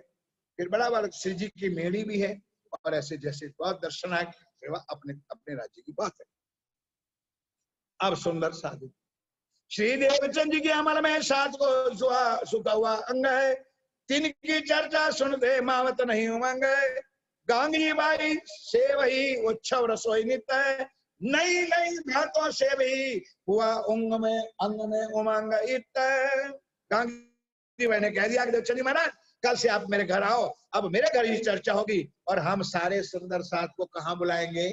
फिर बड़ा बड़ा श्री जी की मेड़ी भी है, और ऐसे जैसे बहुत दर्शन है, सेवा अपने अपने राज्य की बात है। अब सुंदर साधु श्री देवचंद जी के अमल में 7 को सुखा हुआ अंग है, तिनकी चर्चा सुन दे मावत नहीं उमंग। गांग जी भाई से वही उत्सव रसोई नित्य है, नई नई भातों से भी हुआ अंग में उमंग इत। गांग जी भाई ने कह दिया कि देवचंद जी महाराज कल से आप मेरे घर आओ, अब मेरे घर ही चर्चा होगी, और हम सारे सुंदर साथ को कहाँ बुलाएंगे?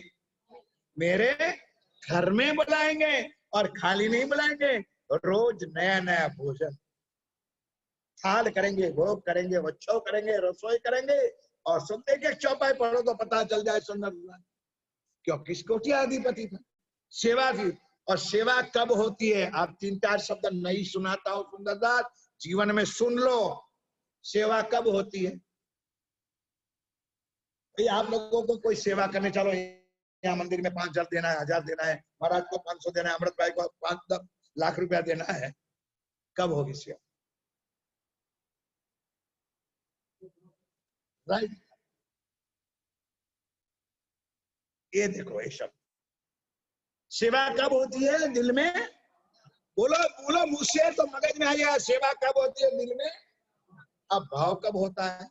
मेरे घर में बुलाएंगे, और खाली नहीं बुलाएंगे, रोज नया नया भोजन थाल करेंगे, भोग करेंगे, उत्सव करेंगे, रसोई करेंगे। और सुनते के चौपाई पढ़ो तो पता चल जाए सुंदर क्यों किस कोट्याधिपति था, सेवा की। और सेवा कब होती है? आप 3-4 शब्द नहीं सुनाता हूं सुंदरदास, जीवन में सुन लो। सेवा कब होती है? भाई आप लोगों को कोई सेवा करने चलो, यहाँ मंदिर में 5,000 देना है, 1,000 देना है, महाराज को 500 देना है, अमृत भाई को 5 लाख रुपया देना है, कब होगी सेवा? राइट। ये देखो ये शब्द, सेवा कब होती है? दिल में। बोलो बोलो मुझसे तो मगज में आ गया। सेवा कब होती है? दिल में। अब भाव कब होता है?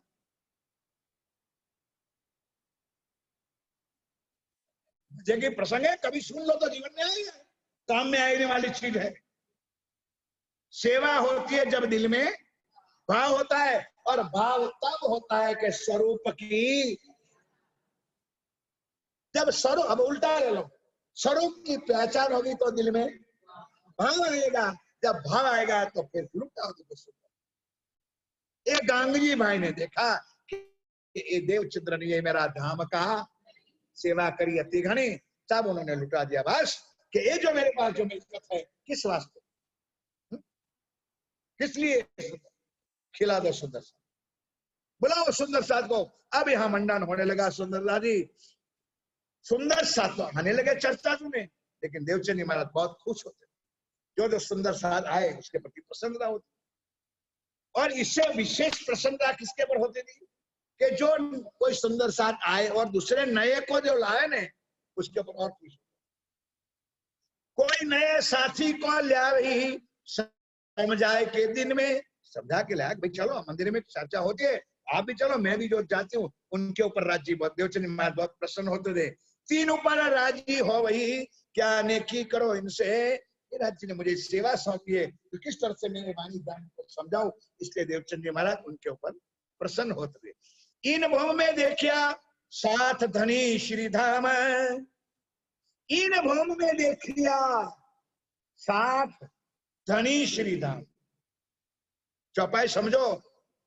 जगह प्रसंग है, कभी सुन लो तो जीवन में आएगा, काम में आने वाली चीज है। सेवा होती है जब दिल में भाव होता है, और भाव तब होता है कि स्वरूप की, जब स्वरूप, अब उल्टा ले लो, स्वरूप की पहचान होगी तो दिल में भाव आएगा, जब भाव आएगा तो फिर लुटा होगी। एक गांगजी भाई ने देखा कि ये देवचंद्र ने ये मेरा धाम का सेवा करी अति घनी, तब उन्होंने लुटा दिया। बस कि ये जो मेरे पास जो मिलकत है किस वास्ते, किस लिए, खिला दो सुंदर साथ, बुलाओ सुंदर साथ को। अब यहाँ मंडन होने लगा। सुंदर साथ जी, सुंदर साथ तो आने लगे चर्चा में, लेकिन देवचंद महाराज बहुत खुश होते, जो सुंदर साथ आए उसके प्रति प्रसन्नता होती। और इससे विशेष प्रसन्नता किसके पर होती थी कि जो कोई सुंदर साथ आए और दूसरे नए को जो लाए ने उसके ऊपर और खुश। कोई नए साथी को लिया ही समझाए के दिन में समझा के लायक, भाई चलो मंदिर में चर्चा होती है, आप भी चलो, मैं भी जो जाती हूँ। उनके ऊपर राजी बहुत, देवचंद महाराज बहुत प्रसन्न होते थे। तीन ऊपर राजी हो वही, क्या नेकी करो इनसे, राज्य ने मुझे सेवा सौंपी है, तो किस तरह से मेरे वाणी दान को समझाऊं। इसलिए देवचंद जी महाराज उनके ऊपर प्रसन्न होते थे। इन भव में देखिया साथ धनी श्रीधाम, इन भव में देखिया साथ धनी श्रीधाम। चौपाई समझो,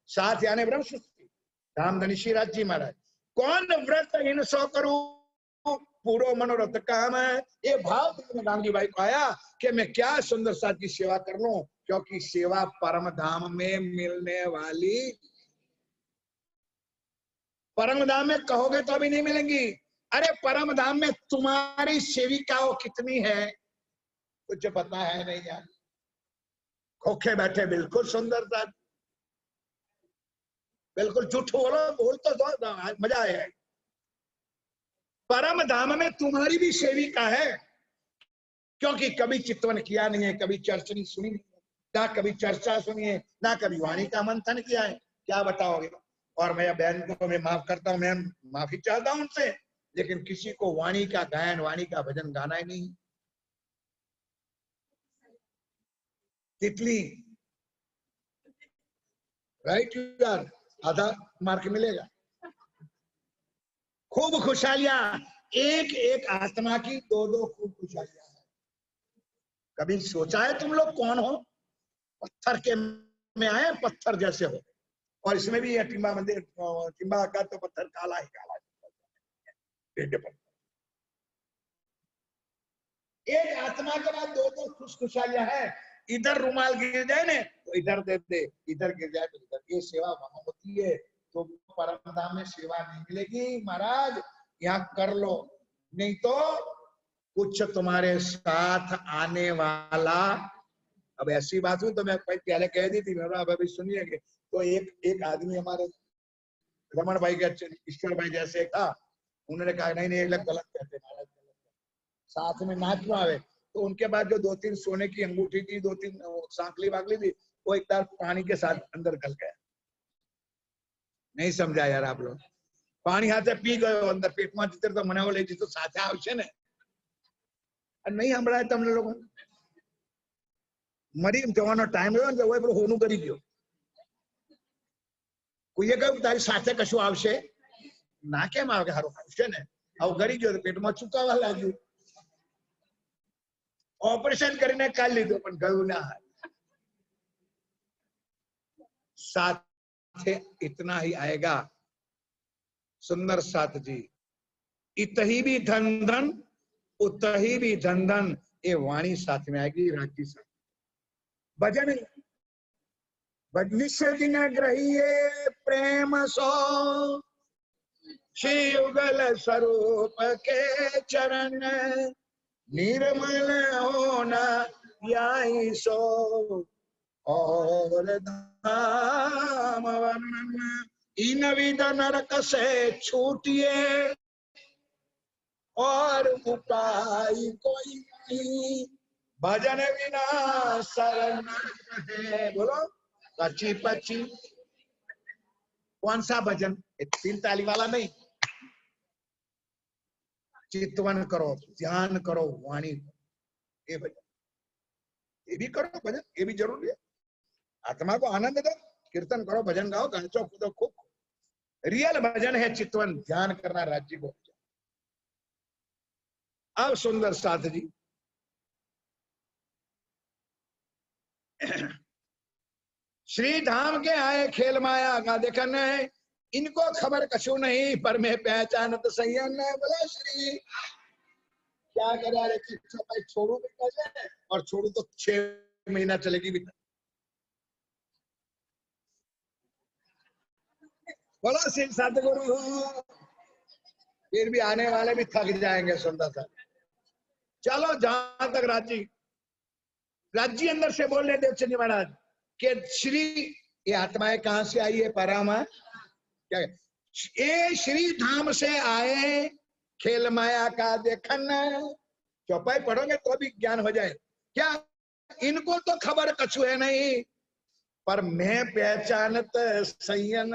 साथ यानी ब्रह्म सृष्टि, धाम धनी श्री राज जी महाराज। कौन व्रत इन सो करूं पूरो मनोरथ काम है। ये भाव गांधी भाई को आया कि मैं क्या सुंदर साथ की सेवा कर लूं, क्योंकि सेवा परम धाम में मिलने वाली, परम धाम में कहोगे तो अभी नहीं मिलेंगी। अरे परम धाम में तुम्हारी सेविकाओं कितनी है कुछ पता है नहीं यार, खोखे बैठे बिल्कुल सुंदर साथ, बिल्कुल झूठ बोलो, बोल तो दो, मजा आया। परम धाम में तुम्हारी भी सेविका है, क्योंकि कभी चितवन किया नहीं है, कभी चर्चनी सुनी नहीं है, ना कभी चर्चा सुनी है, ना कभी वाणी का मंथन किया है, क्या बताओगे। और मैं बहन को मैं माफ करता हूं, मैं माफी चाहता हूं उनसे, लेकिन किसी को वाणी का गायन, वाणी का भजन गाना ही नहीं। तितली राइट यार, आधा मार्क मिलेगा। खूब खुशहालियां, एक एक आत्मा की दो दो खूब खुशहालियां है। कभी सोचा है तुम लोग कौन हो, पत्थर के में आए, पत्थर जैसे हो। और इसमें भी ये टिम्बा मंदिर, टिम्बा का तो पत्थर काला ही काला, एक आत्मा के बाद दो दो खुश खुशहालियां है। इधर रुमाल गिर जाए ना तो इधर दे दे, इधर गिर जाए तो इधर। ये सेवा वहां होती है, तो परम धाम में सेवा नहीं मिलेगी महाराज, यहाँ कर लो, नहीं तो कुछ तुम्हारे साथ आने वाला। अब ऐसी बात हुई तो मैं पहले कह दी थी, अब अभी सुनिए। तो एक आदमी हमारे रमन भाई के, ईश्वर भाई जैसे था, उन्होंने कहा नहीं नहीं ये लोग गलत कहते महाराज, साथ में नाच में आवे। तो उनके बाद जो दो तीन सोने की अंगूठी थी, दो तीन सांकली वाकली थी, वो एक बार पानी के साथ अंदर गल गया। नहीं समझा यार आप लोग, पानी हाथे पी गयो अंदर पेट में जते तो मने ले तो साथे आवशे ने, नहीं संभळाय तमने लोगों। मरी जवानो टाइम रह्यो ने वो होनु करी गयो। कोઈએ કહ્યું તારી સાથે કશું આવશે ના, કેમ આવે, હારું આવશે ને, આવું ગરી ગયો તો પેટમાં ચુકાવા લાગ્યું, ऑपरेशन કરીને કાઢી લીધું પણ ગયું ના। साथ इतना ही आएगा सुंदर साथ जी, इतही भी धन धन उतही भी धन धन, ये वाणी साथ में आएगी, राजी साथ। भजन दिन ग्रहिए प्रेम सो, श्री युगल स्वरूप के चरण, निर्मल होना यही सो, और धाम वर्णन इन विध नरक से छूटिए, और उपाय कोई नहीं, भजन बिना शरण है। बोलो पची पची, कौन सा भजन, तीन ताली वाला नहीं, चितवन करो, ध्यान करो, वाणी, ये भजन, ये भी करो भजन, ये भी जरूरी है। आत्मा को आनंद दो, कीर्तन करो, भजन गाओ, गांचो कूदो खूब। रियल भजन है चितवन, ध्यान करना, राज्य को। अब सुंदर साथ जी श्री धाम के आए खेल माया का देखन, इनको खबर कछु नहीं पर मैं पहचानत सही। बोला श्री क्या करे यार, एक भाई छोड़ू भी करे, और छोड़ू तो 6 महीना चलेगी भी। बोलो सिंह सतगुरु, फिर भी आने वाले भी थक जाएंगे सुंदर सा। चलो जहां तक राज्य अंदर से बोल रहे देवचंद महाराज कि श्री, ये आत्माएं कहां से आई है? परामा क्या है? ये श्री धाम से आए, खेल माया का देखन। चौपाई पढ़ोगे तो भी ज्ञान हो जाए। क्या इनको तो खबर कछु है नहीं, पर मैं पहचानत संयन।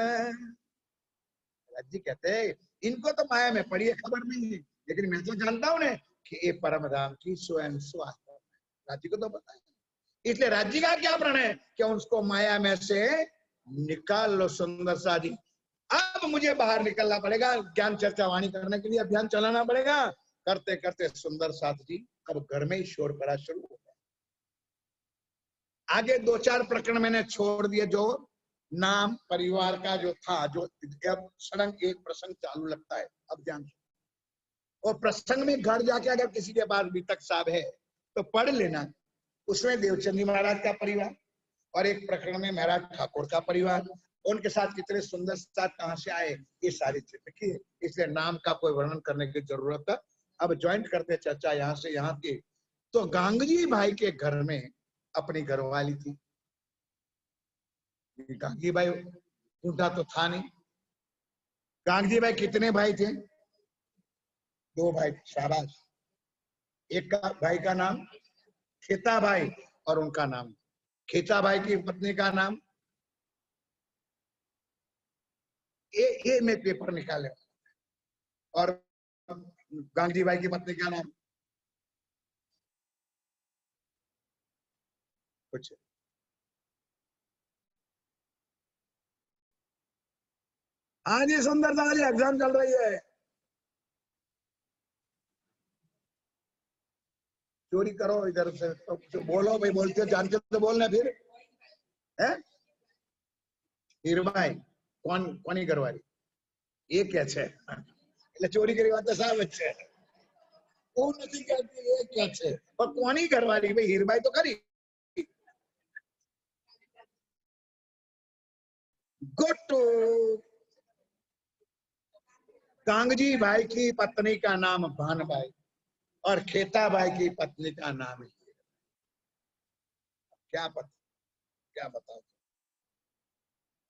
राज्य कहते हैं इनको तो माया में पड़ी है, खबर नहीं है, लेकिन मैं तो जानता हूं ना कि ये परम धाम की स्वयं स्वास्थ्य। राज्य को तो पता है, इसलिए राज्य का क्या प्रण है कि उसको माया में से निकाल लो सुंदर सा जी। अब मुझे बाहर निकलना पड़ेगा, ज्ञान चर्चा वाणी करने के लिए अभियान चलाना पड़ेगा। करते करते सुंदर साथ जी अब घर में ही शोर पड़ा शुरू हो गया। आगे 2-4 प्रकरण मैंने छोड़ दिए, जो नाम परिवार का जो था, जो अब सडन एक प्रसंग चालू लगता है। अब ध्यान, और प्रसंग में घर जाके अगर किसी के पास वितक साहब है तो पढ़ लेना। उसमें देवचंदी महाराज का परिवार और एक प्रकरण में महाराज ठाकुर का परिवार, उनके साथ कितने सुंदर साथ कहां से आए, ये सारी चीज लिखी है। इसलिए नाम का कोई वर्णन करने की जरूरत है। अब ज्वाइंट करते चर्चा यहाँ से यहाँ की। तो गांगजी भाई के घर में अपनी घरवाली थी। गांगी भाई बूढ़ा तो था नहीं। गांगजी भाई कितने भाई थे? 2 भाई। शाबाश। एक का भाई का नाम खेता भाई और उनका नाम, खेता भाई की पत्नी का नाम, ये मैं पेपर निकाले। और गांधी भाई की पत्नी का नाम कुछ, हाँ जी सुंदर सा जी एग्जाम चल रही है। चोरी करो इधर से तो बोलो भाई, बोलते हो जानते हो तो बोलना फिर है। हीरबाई कौन कोनी करवारी ये क्या है? એટલે ચોરી કરી વાત તો સાવ જ છે। હું નથી કહેતી એ क्या છે, પણ કોની કરવારી ભાઈ? હીરબાઈ તો કરી। गुड। गांगजी भाई की पत्नी का नाम भानबाई और खेता भाई की पत्नी का नाम है। क्या पता, क्या बताओ।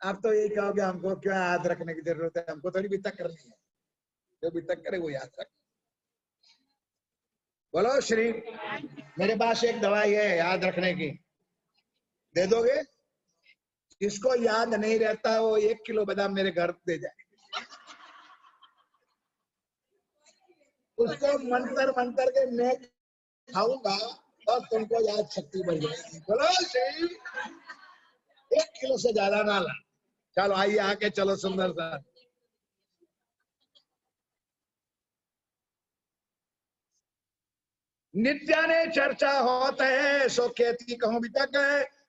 आप तो यही कहोगे हमको क्या याद रखने की जरूरत है, हमको थोड़ी बितक करनी है, जो बितक करे वो याद रख। बोलो श्री, मेरे पास एक दवाई है याद रखने की, दे दोगे? जिसको याद नहीं रहता वो 1 किलो बादाम मेरे घर दे जाए। उसको मंतर मंतर के मैं खाऊंगा और तुमको याद शक्ति बढ़ जाएगी। बोलो श्री, 1 किलो से ज्यादा ना ला। चलो आइए आके चलो सुंदर सा। नित्या ने चर्चा होता है सो कहती कहूं भी तक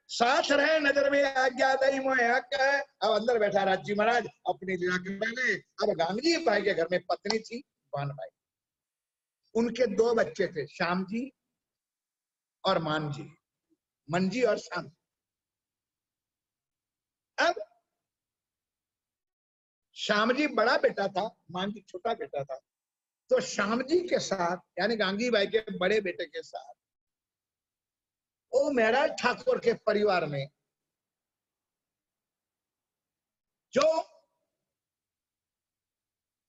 साथ रहे नजर में आज्ञा दई मोहे हक। अब अंदर बैठा राज्य महाराज अपनी लीला कर रहे। अब गांगजी भाई के घर में पत्नी थी भानबाई, उनके 2 बच्चे थे, श्याम जी और मान जी, मंजी और श्याम। अब श्याम जी बड़ा बेटा था, मान जी छोटा बेटा था। तो श्याम जी के साथ यानी गांगी बाई के बड़े बेटे के साथ वो महाराज ठाकुर के परिवार में जो,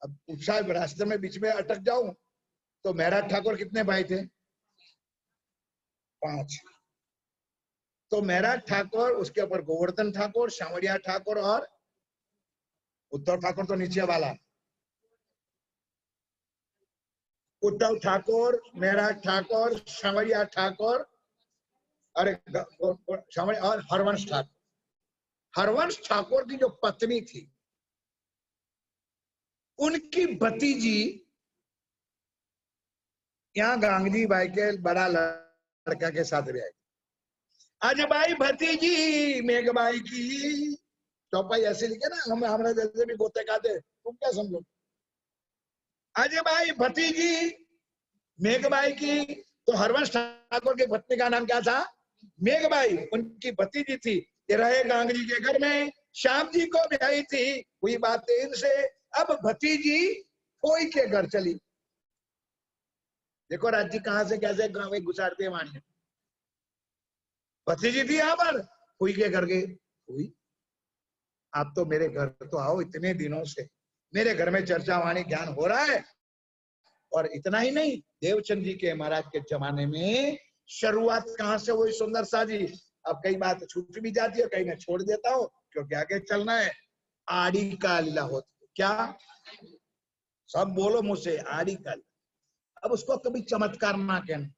अब पूछा रास्ते में बीच में अटक जाऊं तो महाराज ठाकुर कितने भाई थे? 5। तो महाराज ठाकुर, उसके ऊपर गोवर्धन ठाकुर, सांवरिया ठाकुर और उद्धव ठाकुर तो नीचे वाला। उद्धव ठाकुर, महाराज ठाकुर, सांवरिया ठाकुर, अरे और हरवंश ठाकुर। हरवंश ठाकुर की जो पत्नी थी उनकी भतीजी यहाँ गांगजी भाई के बड़ा लड़का के साथ रही। आज भाई भतीजी मेघबाई की चौपाई ऐसे लिखे ना, हम हमारे जैसे भी बोते खाते, तुम क्या समझो? आज भाई भतीजी मेघबाई की, तो हरवंश ठाकुर की पत्नी का नाम क्या था? मेघबाई। उनकी भतीजी थी, ये रहे गांगरी के घर में, श्याम जी को ब्याही थी, हुई बात इनसे। अब भतीजी फोई के घर चली। देखो राज्य कहां से कैसे गांव में घुसाड़ते हैं वाणी। भतीजी थी यहाँ पर, फोई के घर गई। फोई, आप तो मेरे घर तो आओ, इतने दिनों से मेरे घर में चर्चा वाणी ज्ञान हो रहा है। और इतना ही नहीं, देवचंद जी के महाराज के जमाने में शुरुआत कहां से हुई सुंदर सा जी। अब कई बात छूट भी जाती है, कहीं मैं छोड़ देता हूं क्योंकि आगे चलना है। आड़ी का लीला होती, क्या सब बोलो मुझसे, आड़ी का लीला। अब उसको कभी चमत्कार ना कहना।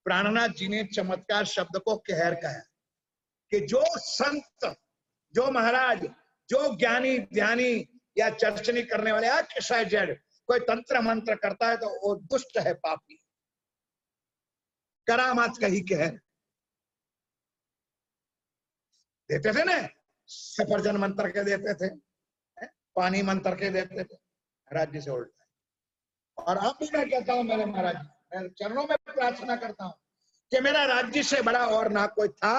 प्राणनाथ जी ने चमत्कार शब्द को कहर कहा कि जो संत, जो महाराज, जो ज्ञानी ध्यानी या चर्चनी करने वाले जड़ कोई तंत्र मंत्र करता है तो वो दुष्ट है, पापी। करामात कही कहर देते थे ना, सफरजन मंत्र के देते थे, पानी मंत्र के देते थे, राज्य से उल्टा। और अब भी मैं कहता हूं मेरे महाराज, मैं चरणों में प्रार्थना करता हूं कि मेरा राज्य से बड़ा और ना कोई था,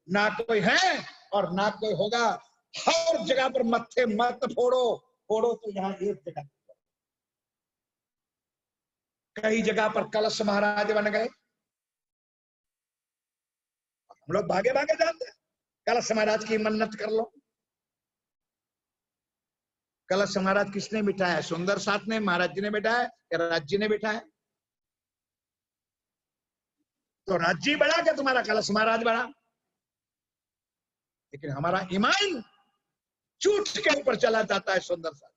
ना कोई है और ना कोई होगा। हर जगह पर मत्थे मत फोड़ो, फोड़ो तो यहाँ एक जगह, कई जगह पर कलश महाराज बन गए। हम लोग भागे भागे जाते हैं, कलश महाराज की मन्नत कर लो। कलश महाराज किसने बिठाया? सुंदर साथ ने, महाराज जी ने बिठाया या राज्य जी ने बिठाया? तो राज्य बड़ा क्या तुम्हारा कलश महाराज बड़ा? लेकिन हमारा ईमान झूठ के ऊपर चला जाता है। सुंदर सा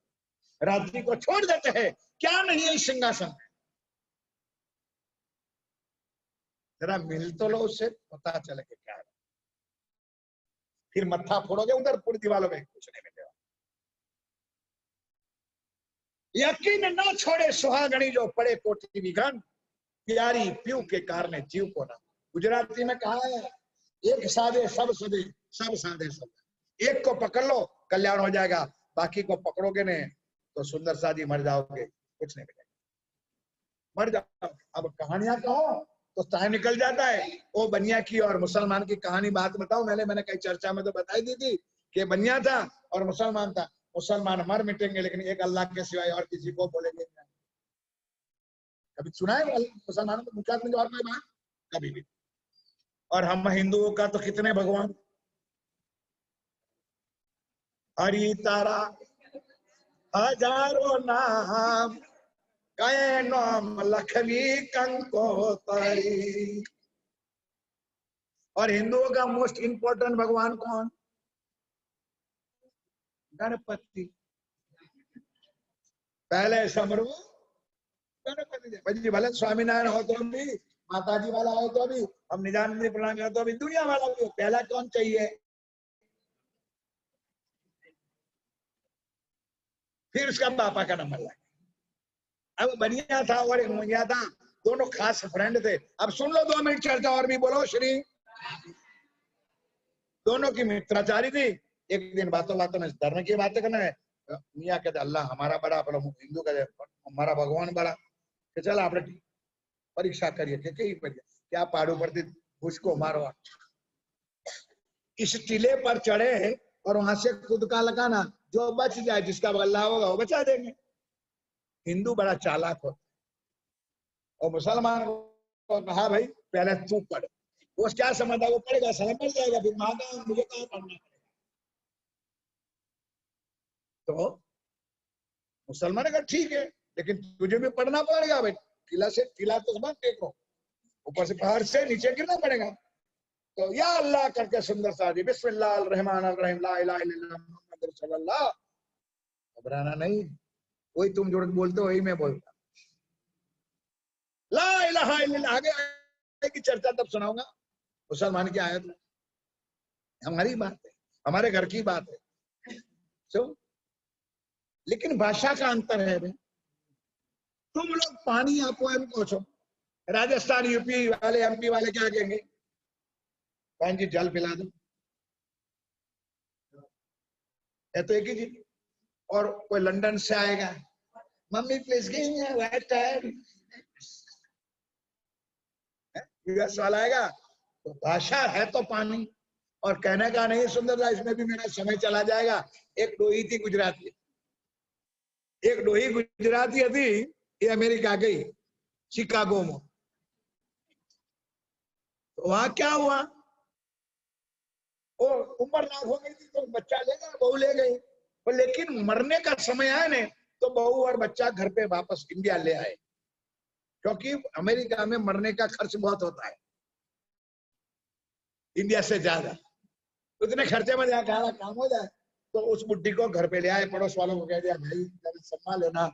राज्य को छोड़ देते हैं, क्या नहीं है इस सिंहासन में। जरा मिल तो लो उससे, पता चले कि क्या है। फिर मत्था फोड़ोगे उधर पूरी दीवारों में, कुछ नहीं मिलेगा। यकीन ना छोड़े सुहागणी जो पड़े कोटि विघन, प्यारी प्यू के कारण जीव को ना। गुजराती में कहा है, एक साधे सब सदे, सब साधे सब। एक को पकड़ लो कल्याण हो जाएगा, बाकी को पकड़ोगे नहीं तो सुंदर साधी मर जाओगे, कुछ नहीं मिलेगा, मर जाओ। अब कहानियां कहो तो टाइम निकल जाता है। वो बनिया की और मुसलमान की कहानी बात बताओ, मैंने कई चर्चा में तो बताई दी थी कि बनिया था और मुसलमान था। मुसलमान मर मिटेंगे लेकिन एक अल्लाह के सिवाय और किसी को बोलेंगे नहीं। कभी सुना है मुसलमानों को मुख्यात में और कोई बात? कभी भी। और हम हिंदुओं का तो कितने भगवान, हरि तारा हजारों नाम, कहे नाम लखवी कंकोतरी। और हिंदुओं का मोस्ट इंपोर्टेंट भगवान कौन? गणपति। पहले समरू गणपति जी, भले स्वामीनारायण हो तो भी, माता जी वाला हो तो भी, हम निजानंदी प्रणाम हो तो भी, दुनिया वाला भी हो, पहला कौन चाहिए? फिर उसका पापा का नंबर लगा। अब बनिया था और एक मुंगिया था, दोनों खास फ्रेंड थे। अब सुन लो 2 मिनट चर्चा और भी, बोलो श्री। दोनों की मित्राचारी थी। एक दिन बातों बातों में धर्म की बातें करना है, मियाँ कहते अल्लाह हमारा बड़ा, बोलो हिंदू कहते हमारा भगवान बड़ा। कि चल आप परीक्षा करिए, क्या पाड़ू पड़ती, उसको मारो। इस टीले पर चढ़े और वहां से खुद का लगाना, जो बच जाए, जिसका अल्लाह होगा वो बचा देंगे। हिंदू बड़ा चालाक होता और मुसलमान को कहा भाई पहले तू पढ़। वो क्या समझता, वो पढ़ेगा समझ पड़ जाएगा, फिर मांगा मुझे कहाँ पढ़ना पड़ेगा। तो मुसलमान का ठीक है, लेकिन तुझे भी पढ़ना पड़ेगा भाई। किला से किला तो समझ देखो, ऊपर से पहाड़ से नीचे गिरना पड़ेगा। तो या अल्लाह करके सुंदर सा जी, बिस्मिल्लाह रहमान रहीम, ला इलाहा इल्लल्लाह मुहम्मद रसूलुल्लाह। घबराना नहीं, वही तुम जो बोलते हो वही मैं बोलता। ला इलाहा इल्लल्लाह, आगे की चर्चा तब सुनाऊंगा। मुसलमान की आयत हमारी बात है, हमारे घर की बात है। तो लेकिन भाषा का अंतर है भाई। तुम लोग पानी आपको एम पूछो, राजस्थान यूपी वाले एमपी वाले क्या कहेंगे? बहन जी जल पिला दो, है तो एक ही चीज। और कोई लंदन से आएगा, mummy please give me water, ये सवाल आएगा। तो भाषा है तो पानी, और कहने का नहीं सुंदर सा, इसमें भी मेरा समय चला जाएगा। एक डोही थी गुजराती, एक डोही गुजराती थी, ये अमेरिका गई शिकागो में। तो वहां क्या हुआ, वो उम्र लाख हो गई थी तो बच्चा ले गए, बहू ले गई, और लेकिन मरने का समय आया ने तो बहू और बच्चा घर पे वापस इंडिया ले आए, क्योंकि अमेरिका में मरने का खर्च बहुत होता है, इंडिया से ज्यादा। उतने खर्चे में जाकर काम हो जाए, तो उस बुढ़ी को घर पे ले आए, पड़ोस वालों को कह दिया भाई संभाल लेना,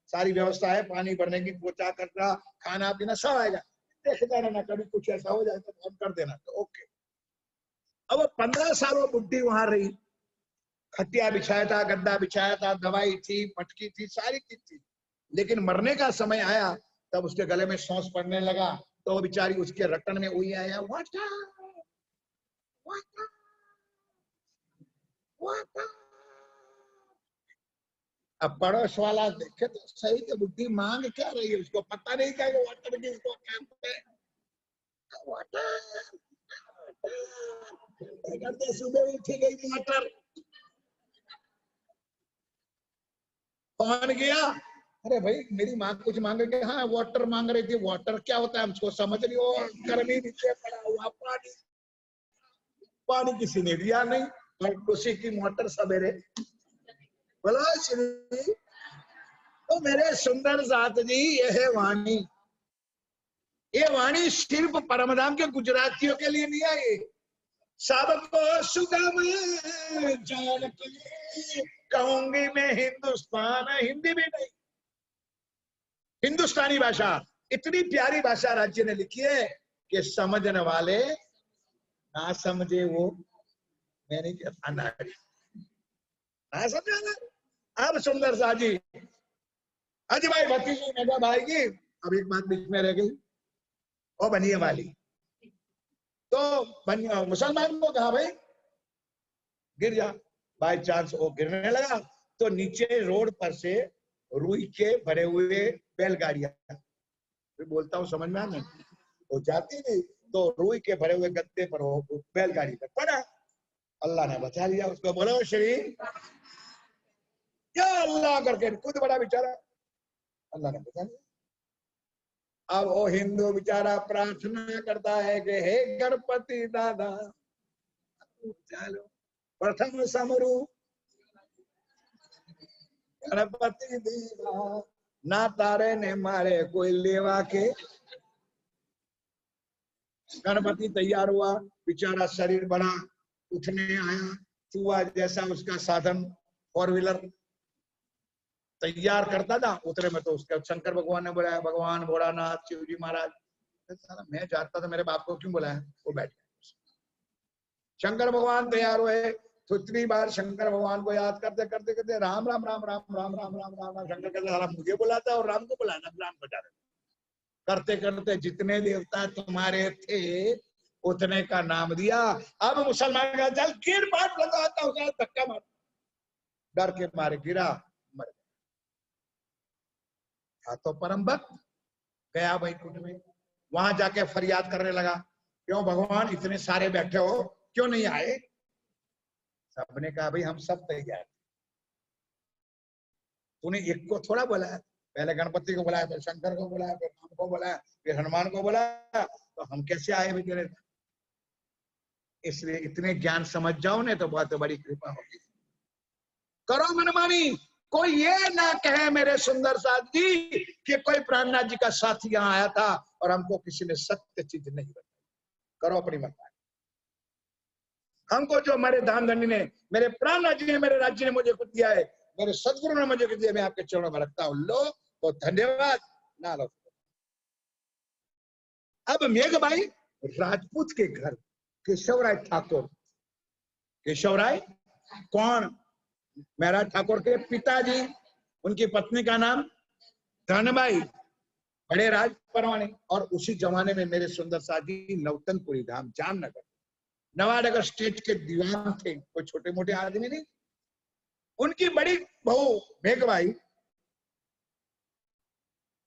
सारी व्यवस्था है, पानी भरने की, पोछा कचरा खाना पीना सब आएगा, देखता रहना, कभी कुछ ऐसा हो जाए तो फोन कर देना। तो ओके। अब 15 साल वो बुढ़ी वहां रही, खटिया बिछाया था, गद्दा बिछाया था, दवाई थी, पटकी थी, सारी चीज थी, लेकिन मरने का समय आया तब उसके गले में सांस पड़ने लगा, तो वो बेचारी उसके रटन में वही आया, वाटर वाटर वाटर। अब पड़ोस वाला देखे तो सही कि बुद्धि मांग क्या रही है, उसको पता नहीं क्या वाटर किसको कहते हैं, वाटर करते सुबह उठी गई वाटर, कौन गया, अरे भाई मेरी माँ कुछ मांग रही थी, हाँ वाटर मांग रही थी, वाटर क्या होता है हमको समझ नहीं, हो गर्मी नीचे पड़ा हुआ पानी, पानी किसी ने दिया नहीं, और उसी की मोटर सवेरे बोला श्री। तो मेरे सुंदर साथ जी, यह है वाणी, ये वाणी सिर्फ परमधाम के गुजरातियों के लिए नहीं आई, सबको सुगम जान के कहूंगी मैं हिंदुस्तान, हिंदी भी नहीं, हिंदुस्तानी भाषा, इतनी प्यारी भाषा राज्य ने लिखी है कि समझने वाले ना समझे वो, मैं नहीं कहता नारी, ना समझा। अब सुंदर सा जी, अजी भाई भतीजी ने कहा भाई की, अब एक बात बीच में रह गई, और बनिए वाली, तो मुसलमान को कहा भाई गिर जा, बाय चांस वो गिरने लगा, तो नीचे रोड पर से रुई के भरे हुए बैलगाड़ियां, बोलता हूँ समझ में आ, वो जाती नहीं, तो रुई के भरे हुए गद्दे पर वो बैलगाड़ी पर पड़ा, अल्लाह ने बचा लिया उसको, बोलो श्री या अल्लाह करके, खुद बड़ा बेचारा, अल्लाह ने बचा लिया। अब वो हिंदू बेचारा प्रार्थना करता है कि हे गणपति दादा, चलो प्रथम समरू गणपति देवा, ना तारे ने मारे कोई लेवा के। गणपति तैयार हुआ, बेचारा शरीर बड़ा, उठने आया, चूहा जैसा उसका साधन, 4 व्हीलर तैयार करता था, उतरे में तो उसका शंकर भगवान ने बुलाया, भगवान भोलानाथ शिव जी महाराज, मैं जानता था मेरे बाप को क्यों बुलाया, वो बैठ गया। शंकर भगवान तैयार हुए, तो इतनी बार शंकर भगवान को याद करते करते करते राम राम राम राम राम राम राम राम राम, शंकर कहते साला मुझे बुलाता और राम को बुलाना, राम बजा रहे, करते करते जितने देवता तुम्हारे थे उतने का नाम दिया। अब मुसलमान का चल गिर, बात लगाता हूँ, धक्का मार, डर के मारे गिरा, मर गया। तो परम भक्त गया वैकुंठ में, वहां जाके फरियाद करने लगा, क्यों भगवान इतने सारे बैठे हो, क्यों नहीं आए। सबने कहा भाई हम सब तैयार, तूने एक को थोड़ा बुलाया, पहले गणपति को बुलाया, फिर शंकर को बुलाया, फिर राम को बुलाया, फिर हनुमान को बुलाया, तो हम कैसे आए बेचारे। इसलिए इतने ज्ञान समझ जाओ ने तो बहुत बड़ी कृपा होगी। करो मनमानी, कोई ये ना कहे मेरे सुंदर साथ जी कि कोई प्राणनाथ जी का साथी यहाँ आया था और हमको किसी ने सत्य चीज नहीं बताई। करो अपनी मनमानी। हमको जो हमारे धाम धनी ने, मेरे प्राणनाथ जी ने, मेरे राज्य ने मुझे कुछ दिया है, मेरे सदगुरु ने मुझे कुछ दिया, मैं आपके चरणों में रखता हूँ, लो तो धन्यवाद, ना लो। अब मेघबाई राजपूत के घर, केशवराय ठाकुर, केशवराय कौन, महाराज ठाकुर के पिताजी, उनकी पत्नी का नाम धनबाई, बड़े राज परवाने, और उसी जमाने में मेरे सुंदर साथी नवतनपुरी धाम जामनगर, नवानगर स्टेट के दीवान थे, कोई छोटे मोटे आदमी नहीं। उनकी बड़ी बहू मेघबाई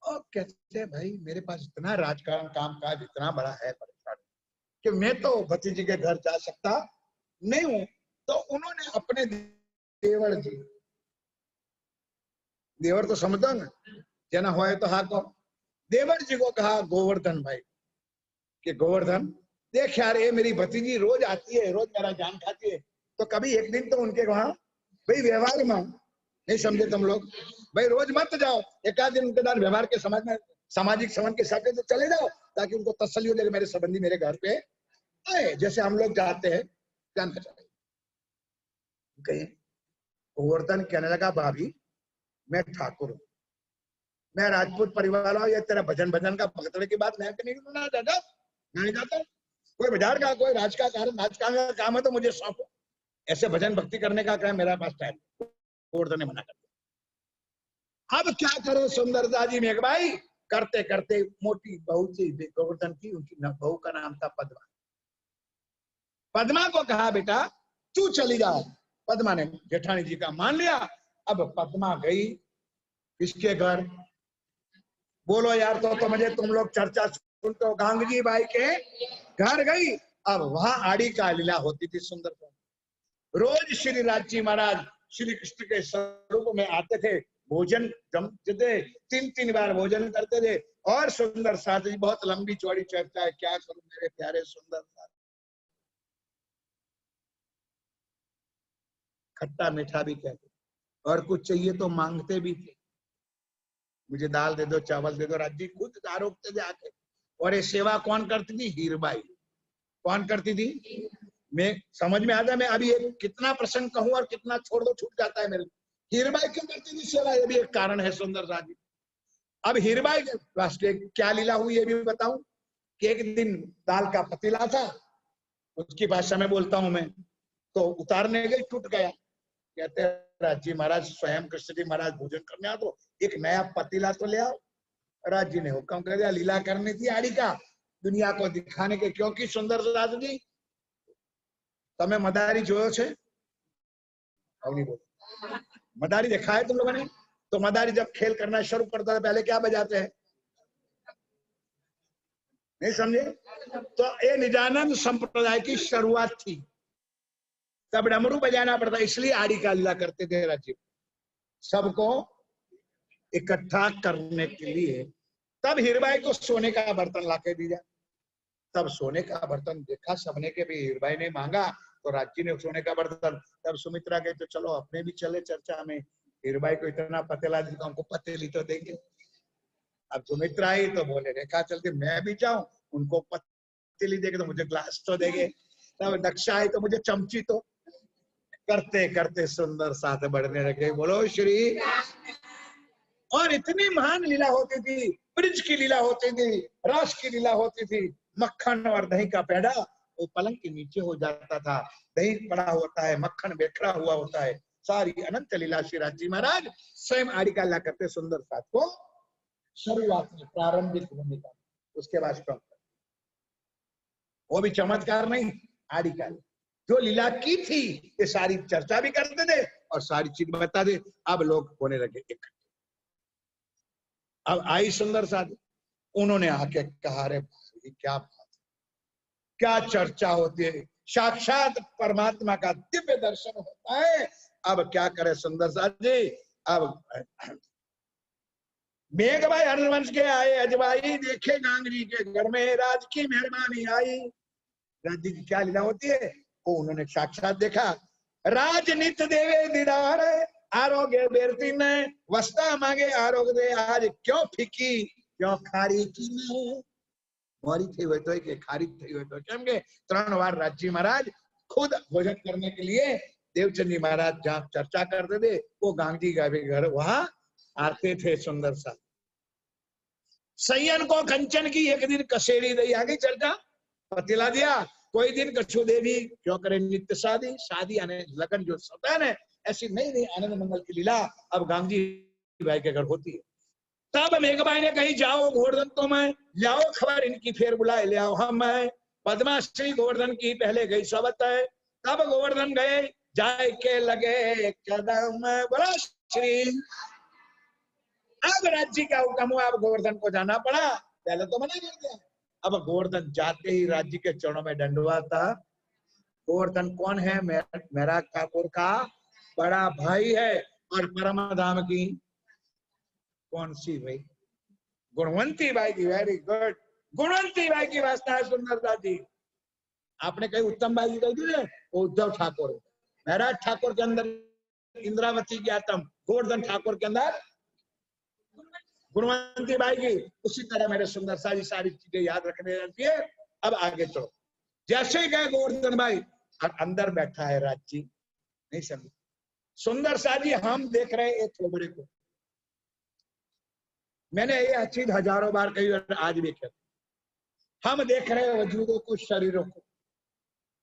और कहते भाई मेरे पास इतना राजकारण काम काज इतना बड़ा है परेशान कि मैं तो भतीजी के घर जा सकता नहीं हूं। तो उन्होंने अपने देवर जी, देवर तो समझो ना, जना हो तो हाँ को, देवर जी को कहा गोवर्धन भाई कि गोवर्धन देख यार, ये मेरी भतीजी रोज आती है, रोज मेरा जान खाती है, तो कभी एक दिन तो उनके वहां भाई व्यवहार में, नहीं समझे तुम लोग, भाई रोज मत जाओ, एक आध दिन उनके साथ व्यवहार के समाज में सामाजिक संबंध के हिसाब से तो चले जाओ, ताकि उनको तसल्ली हो जाए मेरे संबंधी मेरे घर पे आए, जैसे हम लोग जाते हैं जान कहीं। गोवर्धन कहने लगा भाभी मैं ठाकुर हूँ, मैं राजपूत परिवार वाला हूँ, ये तेरा भजन भजन का भगतड़े की बात मैं नहीं सुना दादा, नहीं जाता, कोई बाजार का कोई राज का काम है तो मुझे सौंपो, ऐसे भजन भक्ति करने का क्या मेरा पास टाइम। गोवर्धन ने मना कर दिया। अब क्या करे सुंदरता जी मेघ भाई, करते करते मोटी बहू थी गोवर्धन की, उनकी बहू का नाम था पद्मा। पद्मा को कहा बेटा तू चली जा, पद्मा ने जेठानी जी का मान लिया। अब पद्मा गई किसके घर, बोलो यार, तो मुझे तुम लोग चर्चा सुनते हो, गांगजी बाई के घर गई। अब वहां आड़ी का लीला होती थी सुंदर। रोज श्री राजी महाराज श्री कृष्ण के स्वरूप में आते थे, भोजन जमते थे, 3-3 बार भोजन करते थे। और सुंदर साथ जी, बहुत लंबी चौड़ी चर्चा है, क्या करूं मेरे प्यारे सुंदर साथ, खट्टा मीठा भी कहते, और कुछ चाहिए तो मांगते भी थे, मुझे दाल दे दो, चावल दे दो, राज्य खुद आरोपते थे आके। और ये सेवा कौन करती थी, हीरबाई। कौन करती थी, मैं समझ में आता है, मैं अभी एक कितना प्रसंग कहूं और कितना छोड़ दो छूट जाता है मेरे। हीरबाई क्यों करती थी सेवा, ये भी एक कारण है सुंदर राजी। अब हीरबाई के राष्ट्रीय क्या लीला हुई ये भी बताऊं कि एक दिन दाल का पतीला था, उसकी भाषा में बोलता हूं मैं, तो उतारने गई टूट गया। कहते हैं राज जी महाराज, स्वयं कृष्ण जी महाराज भोजन करने आ तो एक नया पतीला तो ले आओ। राज जी ने हुक्म कर दिया, लीला करनी थी आड़ी का, दुनिया को दिखाने के, क्योंकि सुंदर राज जी तमे मदारी जोयो छे, मदारी देखा है तुम लोगों ने, तो मदारी जब खेल करना शुरू करता है पहले क्या बजाते हैं, नहीं समझे, तो ये निजानंद संप्रदाय की शुरुआत थी, तब डमरू बजाना पड़ता, इसलिए आड़ी का लीला करते थे राज्य, सबको इकट्ठा करने के लिए। तब हीरबाई को सोने का बर्तन लाके दिया, तब सोने का बर्तन देखा सबने के भी, हीरबाई ने मांगा तो राज्य ने सोने का बर्तन। तब सुमित्रा गई तो चलो अपने भी चले चर्चा में, हीरबाई को इतना पतेला दी तो हमको पतेली तो देंगे। अब सुमित्रा आई तो बोले रेखा चलती मैं भी जाऊं, उनको पतेली देंगे तो मुझे ग्लास तो देंगे, तब दक्षा आई तो मुझे चमची तो, करते करते सुंदर साथ बढ़ने लगे, बोलो श्री। और इतनी महान लीला होती थी, ब्रिज की लीला होती थी, रस की लीला होती थी, मक्खन और दही का पेड़ा वो पलंग के नीचे हो जाता था, दही पड़ा होता है, मक्खन बिखरा हुआ होता है, सारी अनंत लीला श्री राजी महाराज स्वयं आड़ी का लीला करते सुंदर साथ को शुरुआत में प्रारंभिक भूमिका, उसके बाद स्टॉप, वो भी चमत्कार नहीं, आड़ी का जो लीला की थी ये सारी चर्चा भी करते थे और सारी चीज बता दे। अब लोग होने लगे इकट्ठे। अब आई सुंदर साथ, उन्होंने आके कहा रे भाई क्या बात, क्या चर्चा होती है, साक्षात परमात्मा का दिव्य दर्शन होता है। अब क्या करे सुंदर साथ जी, अब मेघ भाई हरिवंश के आए, अजवाई देखे गांगरी के घर में राज की मेहरबानी आई। राजी की क्या लीला होती है वो उन्होंने साक्षात देखा, राजनीत देवे दीदार आरोग्य बेरती ने वस्ता मांगे आरोग्य दे, आज क्यों फीकी क्यों खारी की में मोरी थी हुए तो कि खारी थी हुए तो, केम के 3 बार राजी महाराज खुद भोजन करने के लिए देवचंद जी महाराज जहां चर्चा करते थे वो गांधी का भी घर वहां आते थे। सुंदर सा सैयन को कंचन की एक दिन कसेरी दई, आगे चर्चा पतीला दिया, कोई दिन कछु देवी क्यों करे नित्य शादी, शादी आने लगन जो होता है ना, ऐसी नई नई आनंद मंगल की लीला अब गांधी भाई के घर होती है। तब मेघबाई ने कही जाओ गोवर्धन तो मैं लाओ खबर इनकी, फिर बुलाए ले आओ हम मैं, पद्माश्री गोवर्धन की पहले गई सबत है, तब गोवर्धन गए जाए के लगे कदम, बोला श्री अब राज्य का हुक्म हुआ, अब गोवर्धन को जाना पड़ा, पहले तो मना कर दिया। अब गोवर्धन जाते ही राज्य के चरणों में दंडवत था। गोवर्धन कौन है? मेरा ठाकुर का बड़ा भाई है, और परमधाम की कौन सी भाई? गुणवंती बाई की। वेरी गुड, गुणवंती बाई की वासना है सुंदरता जी। आपने कही उत्तम बाई की कही थी, उद्धव ठाकुर। महाराज ठाकुर के अंदर इंद्रावती की आत्म, गोवर्धन ठाकुर के अंदर गुणवंती बाई की। उसी तरह मेरे सुंदर सा जी सारी चीजें याद रखने रहती है। अब आगे चलो, जैसे ही गए गोवर्धन भाई, और अंदर बैठा है राज्य, नहीं समझ सुंदर सा जी। हम देख रहे हैं एक थोबड़े को, मैंने ये चीज हजारों बार कही और आज भी कहते, हम देख रहे हैं वजूदों को, शरीरों को।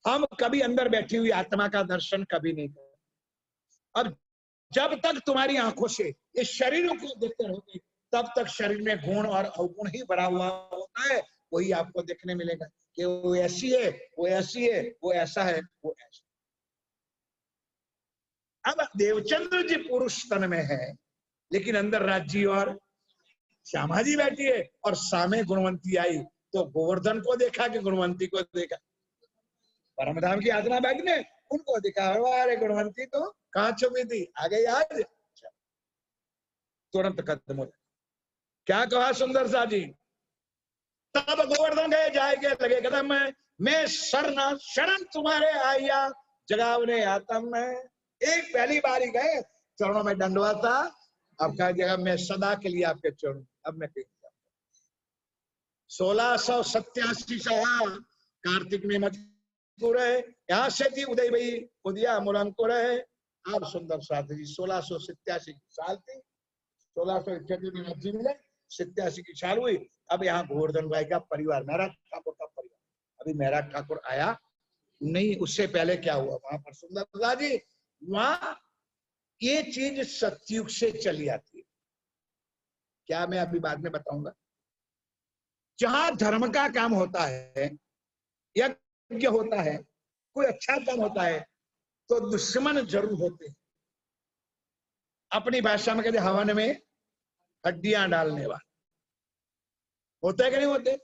हम कभी अंदर बैठी हुई आत्मा का दर्शन कभी नहीं कर। अब जब तक तुम्हारी आंखों से इस शरीरों को देखते रहोगे, तब तक शरीर में गुण और अवगुण ही भरा हुआ होता है। वही आपको देखने मिलेगा कि वो ऐसी है, वो ऐसी है, वो ऐसा है, वो ऐसा। अब देवचंद्र जी पुरुष तन में है, लेकिन अंदर राज्य और श्यामा जी बैठी है, और सामने गुणवंती आई, तो गोवर्धन को देखा कि गुणवंती को देखा? परमधाम की आत्मा बैठ ने उनको देखा। अरे गुणवंती तो कहाँ छुपी थी, आ गई आज। तुरंत कदम हो, क्या कहा सुंदर सा जी? तब गोवर्धन गए जाएंगे लगे कदम में, मैं शरण तुम्हारे आया जगावने आतम में। एक पहली बारी गए, चरणों में दंडवत था। अब कहा गया मैं सदा के लिए आपके चरण। अब मैं 1687 कार्तिक में मजबूर है, यहाँ से थी उदय भाई उदिया मूलंकुर है। अब सुंदर साथ जी 1687 की साल थी, 1671 में राज्य मिले, 87 की साल हुई। अब यहाँ गोवर्धन भाई का परिवार, मेरा ठाकुर का परिवार, अभी मेरा ठाकुर आया नहीं। उससे पहले क्या हुआ वहां पर सुंदरता जी? वहां ये चीज सतयुग से चली आती है। क्या मैं अभी बाद में बताऊंगा। जहां धर्म का काम होता है, यज्ञ होता है, कोई अच्छा काम होता है, तो दुश्मन जरूर होते हैं। अपनी भाषा में कहते हवन में हड्डियां डालने वाले होते हैं कि नहीं होते?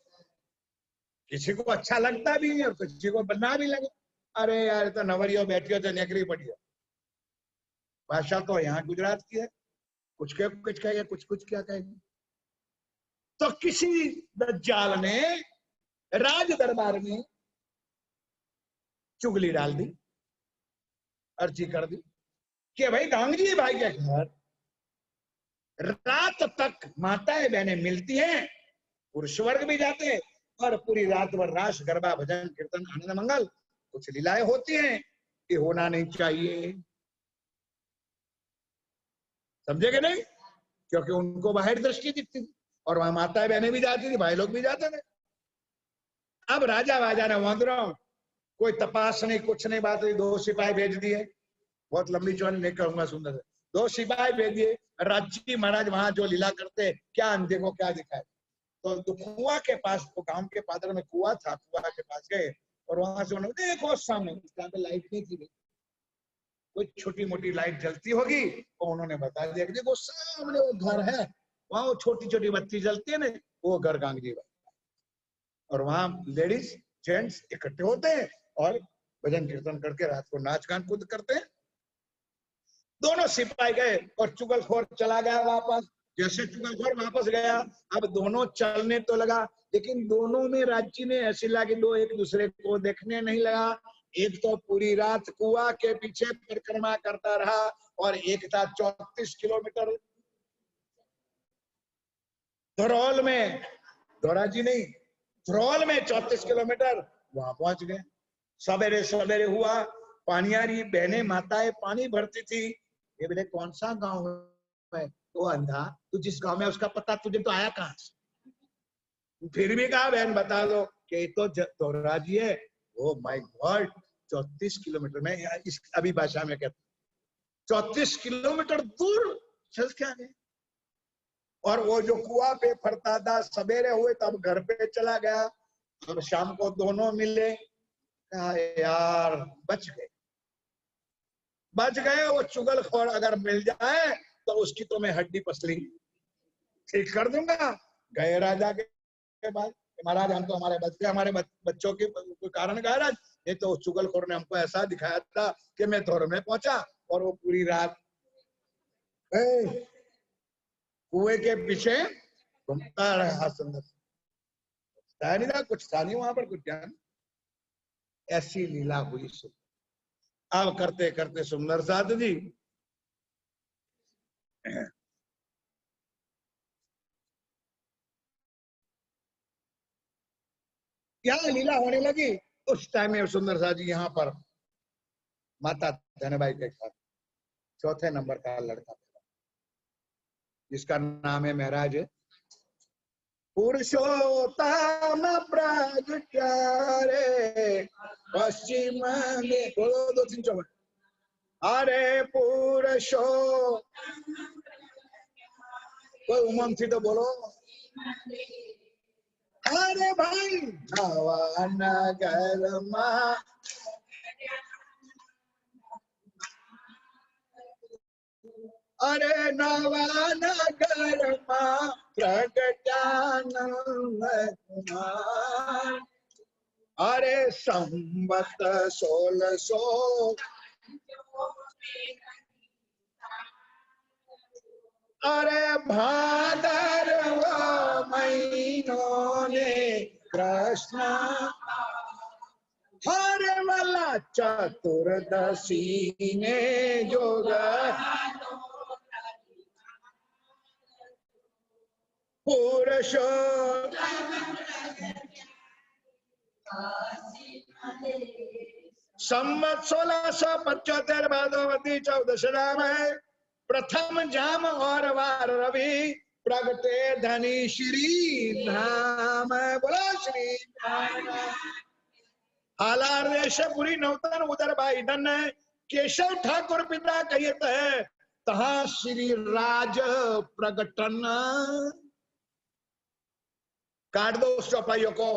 किसी को अच्छा लगता भी है और किसी को बनना भी लगे, अरे यार तो नवरियो बैठियो तो नकरी पड़ियो। भाषा तो यहाँ गुजरात की है, कुछ कहेगा, कुछ क्या कहेगा। तो किसी दज्जाल ने राज दरबार में चुगली डाल दी, अर्जी कर दी कि भाई गांधी भाई के घर रात तक माताएं बहनें मिलती हैं, पुरुष वर्ग भी जाते हैं, और पूरी रात भर रास गरबा भजन कीर्तन आनंद मंगल कुछ लीलाएं होती हैं। ये होना नहीं चाहिए, समझे कि नहीं? क्योंकि उनको बाहर दृष्टि दिखती थी, और वहां माताएं बहनें भी जाती थी, भाई लोग भी जाते थे। अब राजा वाजा ने वहां कोई तपास नहीं, कुछ नहीं, बात हुई, 2 सिपाही भेज दिए। बहुत लंबी चौड़ी नहीं कहूंगा, सुंदर है। 2 सिपाही भेज दिए, राज्य महाराज वहां जो लीला करते, क्या अंधे को क्या दिखाए। तो कुआ के पास, तो गांव के पादर में कुआ था, कुआ के पास गए, और वहां से उन्होंने देखो सामने, पे लाइट नहीं थी, कोई छोटी मोटी लाइट जलती होगी, तो उन्होंने बता दिया कि देखो सामने वो घर है, वहां वो छोटी छोटी बत्ती जलती है ना, वो घर गांधी भाई। और वहां लेडीज जेंट्स इकट्ठे होते हैं और भजन कीर्तन करके रात को नाच गान कूद करते हैं। दोनों सिपाही गए और चुगलखोर चला गया वापस। जैसे चुगलखोर वापस गया, अब दोनों चलने तो लगा, लेकिन दोनों में राज्य ने ऐसी लगी, दो एक दूसरे को देखने नहीं लगा। एक तो पूरी रात कुआ के पीछे परिक्रमा करता रहा, और एक था 34 किलोमीटर धरौल में, धोराजी नहीं, धरौल में 34 किलोमीटर, वहां पहुंच गए। सवेरे सवेरे हुआ, पानियारी बहनें माताएं पानी भरती थी। ये बोले कौन सा गांव है? तो अंधा, तू जिस गांव में उसका पता तुझे तो आया कहां से? फिर भी कहा बहन बता दो कि तो धोराजी है। ओ माय गॉड, 34 किलोमीटर में, इस अभी भाषा में कहते 34 किलोमीटर दूर चल के आ गए। और वो जो कुआ पे फरता था, सवेरे हुए तब घर पे चला गया, अब शाम को दोनों मिले, कहा यार बच गए, बच गए। वो चुगलखोर अगर मिल जाए तो उसकी तो मैं हड्डी पसली ठीक कर दूंगा। गए राजा के पास, महाराज हम तो हमारे बच्चों के कोई कारण का राज, ये तो चुगलखोर ने हमको ऐसा दिखाया था कि मैं दौर में पहुंचा और वो पूरी रात कुएं के पीछे घूमता रहा। सुंदर नहीं था, कुछ था नहीं वहां पर, कुछ ज्ञान। ऐसी लीला हुई। अब करते करते सुंदर साथ जी यहाँ लीला होने लगी। उस टाइम में सुंदर साथ जी यहाँ पर माता धनबाई के साथ चौथे नंबर का लड़का था, जिसका नाम है महाराज पुरुषोत्तम प्रगटारे पश्चिम में। बोलो 2 3 4। अरे पुरुषो, कोई उमंग थी तो बोलो। अरे भाई नगर मा, अरे नवानगर मा प्रगटानंद कुमार। अरे संवत 1600, अरे भादरवा महीनों ने कृष्ण, हर वाला चतुर्दशी ने जोग पुरुषो। संवत 1675 भादोवती 14 है। प्रथम जाम और वार रवि प्रगटे धनी श्री धाम। बोलो श्री धाम। हालारेशपुरी नौतन उदर भाई धन केशव ठाकुर पिता कहित है, तहा श्री राज प्रगटन। काट दो उस चौपाइयों को।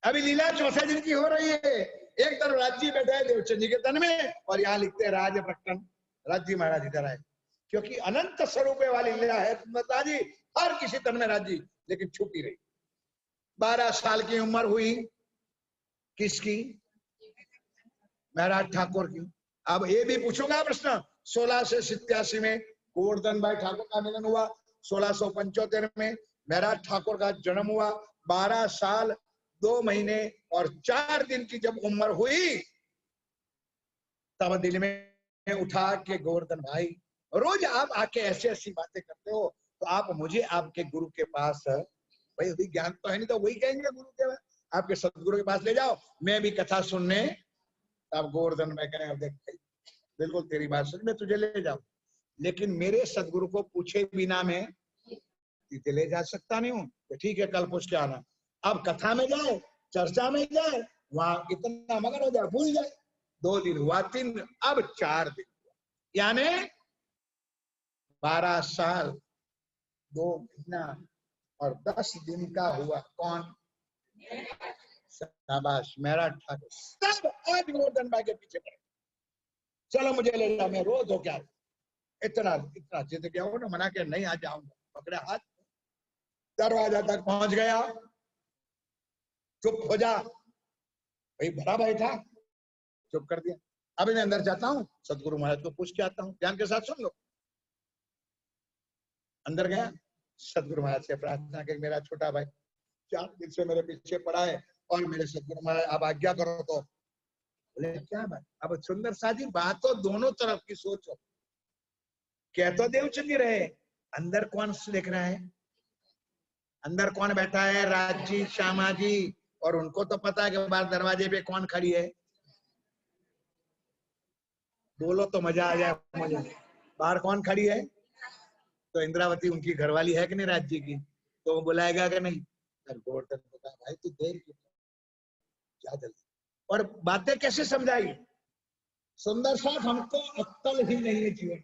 अभी लीला चौथे दिन की हो रही है। एक तरफ राज्य बैठा है देवचंदी के तन में, और यहाँ लिखते हैं राज प्रकटन। राज्य महाराज इधर आए, क्योंकि अनंत स्वरूप वाली लीला है। बता जी हर किसी तन में राज्य, लेकिन छुपी रही। 12 साल की उम्र हुई किसकी? महाराज ठाकुर की। अब ये भी पूछूंगा प्रश्न। 1687 में गोवर्धन भाई ठाकुर का मिलन हुआ। 1675 में महाराज ठाकुर का जन्म हुआ। 12 साल 2 महीने और 4 दिन की जब उम्र हुई, तब दिल में उठा के गोवर्धन भाई, रोज आप आके ऐसी ऐसी बातें करते हो, तो आप मुझे आपके गुरु के पास, भाई अभी ज्ञान तो है नहीं तो वही कहेंगे गुरु के, आपके सदगुरु के पास ले जाओ, मैं भी कथा सुनने। अब गोवर्धन भाई कहें, अब देख बिल्कुल तेरी बात सुन, मैं तुझे ले जाऊं, लेकिन मेरे सदगुरु को पूछे बिना मैं तुझे ले जा सकता नहीं हूँ। तो ठीक है, कल पूछ के आना। अब कथा में जाए, चर्चा में जाए, वहां इतना मगन हो जाए, भूल जाए। 2 दिन हुआ, 3, अब 4 दिन हुआ, यानी 12 साल 2 महीना और 10 दिन का हुआ। कौन? शाबाश मेरा ठाकुर। तब आज गोवर्धन भाई के पीछे पड़े, चलो मुझे ले जाओ, मैं रोज हो क्या इतना इतना जिद गया हो ना, मना के नहीं आ जाऊंगा। पकड़े हाथ, दरवाजा तक पहुंच गया। चुप हो जा भाई, बड़ा भाई था, चुप कर दिया। अभी मैं अंदर जाता हूँ, सदगुरु महाराज को पूछ के आता हूँ, ध्यान के साथ सुन लो। अंदर गया, सदगुरु महाराज से प्रार्थना की, मेरा छोटा भाई 4 दिन से मेरे पीछे पड़ा है, और मेरे सदगुरु महाराज आप आज्ञा करो तो। बोले क्या बात? अब सुंदर साजी बात तो दोनों तरफ की सोचो। क्या तो देवचंदी रहे, अंदर कौन देख रहा है? अंदर कौन बैठा है? राज जी, श्यामा जी, और उनको तो पता है कि बाहर दरवाजे पे कौन खड़ी है। बोलो तो मजा आ जाए मुझे। बाहर कौन खड़ी है? तो इंद्रावती उनकी घरवाली है कि नहीं, राज जी की, तो वो बुलाएगा कि नहीं? गोवर्धन को कहा, भाई तू देख क्या जल्दी, और बातें कैसे समझाई। सुंदर साथ हमको अक्कल ही नहीं है जीवन,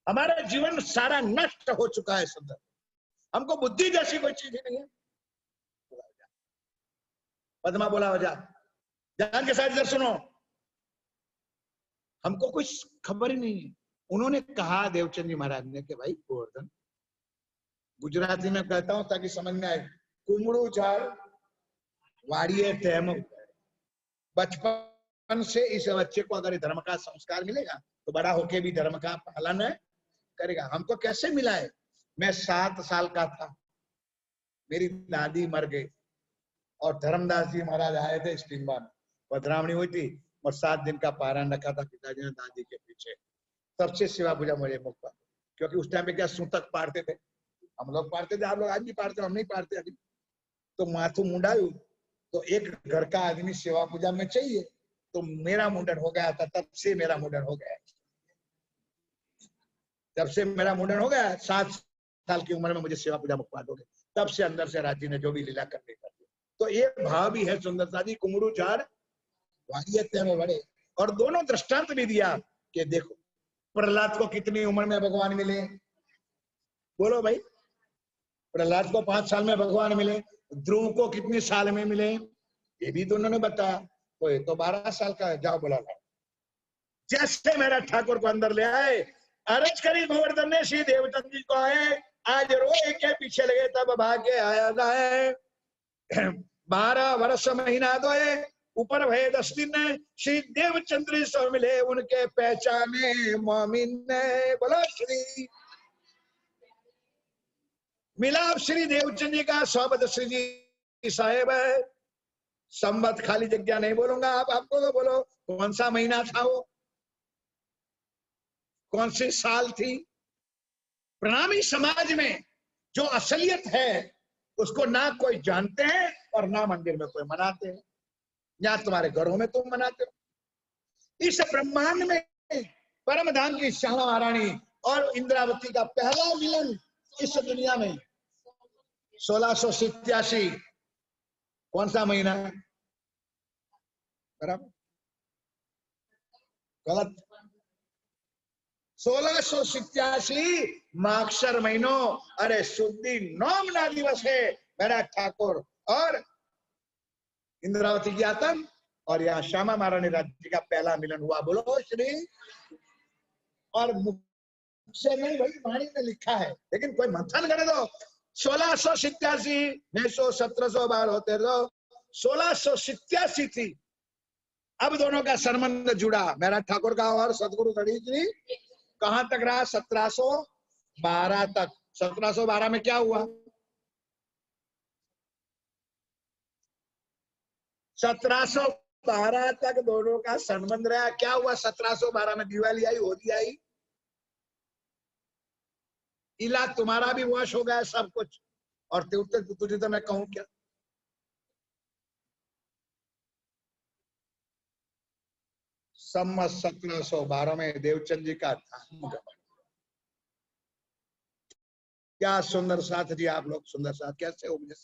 हमारा जीवन सारा नष्ट हो चुका है। सुंदर, हमको बुद्धि जैसी कोई चीज ही नहीं है। पद्मा बोला वजह, ध्यान के साथ इधर सुनो, हमको कुछ खबर ही नहीं है। उन्होंने कहा देवचंद जी महाराज ने कि भाई गोवर्धन, गुजराती में कहता हूं ताकि समझ में आए, कुमड़ू झाड़ वाड़िए तेम। बचपन से इस बच्चे को अगर धर्म का संस्कार मिलेगा तो बड़ा होके भी धर्म का पालन करेगा। हमको कैसे मिला है? मैं 7 साल का था, मेरी दादी मर गई और धर्मदास जी महाराज आए थे स्टीम्बा में, पधरावणी हुई थी और 7 दिन का पारण रखा था पिताजी ने दादी के पीछे। तब से सेवा पूजा मुझे मुक्त, क्योंकि उस टाइम पे क्या सूतक पाड़ते थे, हम लोग पाड़ते थे, आप लोग आज भी पाड़ते, हम नहीं पाड़ते अभी। तो माथु मुंडायु तो एक घर का आदमी सेवा पूजा में चाहिए, तो मेरा मुंडन हो गया था। तब से मेरा मुंडन हो गया, जब से मेरा मुंडन हो गया 7 साल की उम्र में मुझे सेवा पूजा मुक्त हो गए। तब से अंदर से राजी ने जो भी लीला करनी करती। तो ये भाव भी है सुंदरता जी, कुमड़ू झाड़ वारियत में बड़े। और दोनों दृष्टांत भी दिया कि देखो प्रहलाद को कितनी उम्र में भगवान मिले, बोलो भाई। प्रहलाद को 5 साल में भगवान मिले, ध्रुव को कितने साल में मिले, ये भी दोनों ने बताया। तो ये तो 12 साल का है, जाओ बुला लो। जैसे मेरा ठाकुर को अंदर ले आए, अरज करी गोवर्धन ने श्री देवचंद जी को आए, आज रोए के पीछे लगे तब भाग्य आया जाए। 12 वर्ष महीना दोए ऊपर भय 10 दिन, श्री देवचंद्र सो मिले उनके पहचाने मोमिन ने। बोलो श्री मिलाप श्री देवचंद जी का स्वागत श्री जी साहेब है। संवत खाली जगह नहीं बोलूंगा, आपको तो बोलो कौन सा महीना था वो, कौन सी साल थी। प्रणामी समाज में जो असलियत है उसको ना कोई जानते हैं और ना मंदिर में कोई मनाते हैं, या तुम्हारे घरों में तुम मनाते हो। इस ब्रह्मांड में परम धाम की श्यामा महारानी और इंद्रावती का पहला मिलन इस दुनिया में 1687 कौन सा महीना है? बराबर गलत। 1687 माक्षर महीनों, अरे शुद्धि नौमना दिवस है। मेरा ठाकुर और इंद्रावती की आतम और यहाँ श्यामा महारानी राज्य का पहला मिलन हुआ। बोलो श्री। और मुख से नहीं भाई, वाणी में लिखा है, लेकिन कोई मंथन करे तो 1687 में 1712 होते तो 1687 थी। अब दोनों का संबंध जुड़ा, मेरा ठाकुर का और सदगुरु गणेश जी कहां तक रहा? 1712 तक। 1712 में क्या हुआ? 1712 तक दोनों का संबंध रहा। क्या हुआ 1712 में? दिवाली आई, होली आई, इलाज तुम्हारा भी वश हो गया सब कुछ। और तुझे तो मैं कहूं क्या, संवत 1712 में देवचंद जी का धाम। क्या सुंदर साथ जी आप लोग, सुंदर साथ कैसे हो? मुझे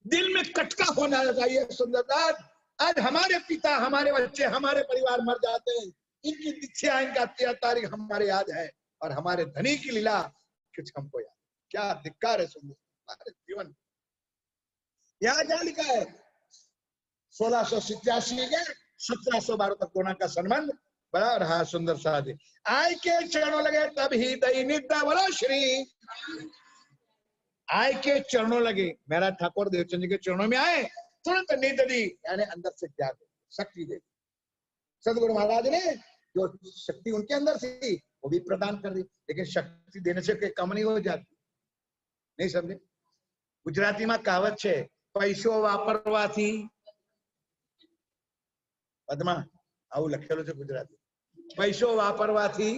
दिल में कटका होना चाहिए सुंदर साथ। आज हमारे पिता, हमारे बच्चे, हमारे परिवार मर जाते हैं, इनकी दीक्षा, इनका तारीख हमारे याद है, और हमारे धनी की लीला कुछ हमको याद। क्या धिक्कार है सुंदर हमारे जीवन। यहाँ क्या लिखा है? 1687 के 1712 तक दोनों का संबंध बड़ा रहा। सुंदर साथ आय के चरणों लगे तब ही दई निद्रा। बोलो श्री। आय के चरणों लगे, मेरा ठाकुर देवचंद जी के चरणों में आए, तुरंत नींद दी, यानी अंदर से ज्ञान शक्ति दे। सदगुरु महाराज ने जो शक्ति उनके अंदर थी वो भी प्रदान कर दी, लेकिन शक्ति देने से कम नहीं हो जाती। नहीं समझे? गुजराती में कहावत है, पैसो वापरवाथी पद्मा आવું લખેલું છે ગુજરાતી, પૈસો વાપરવાથી।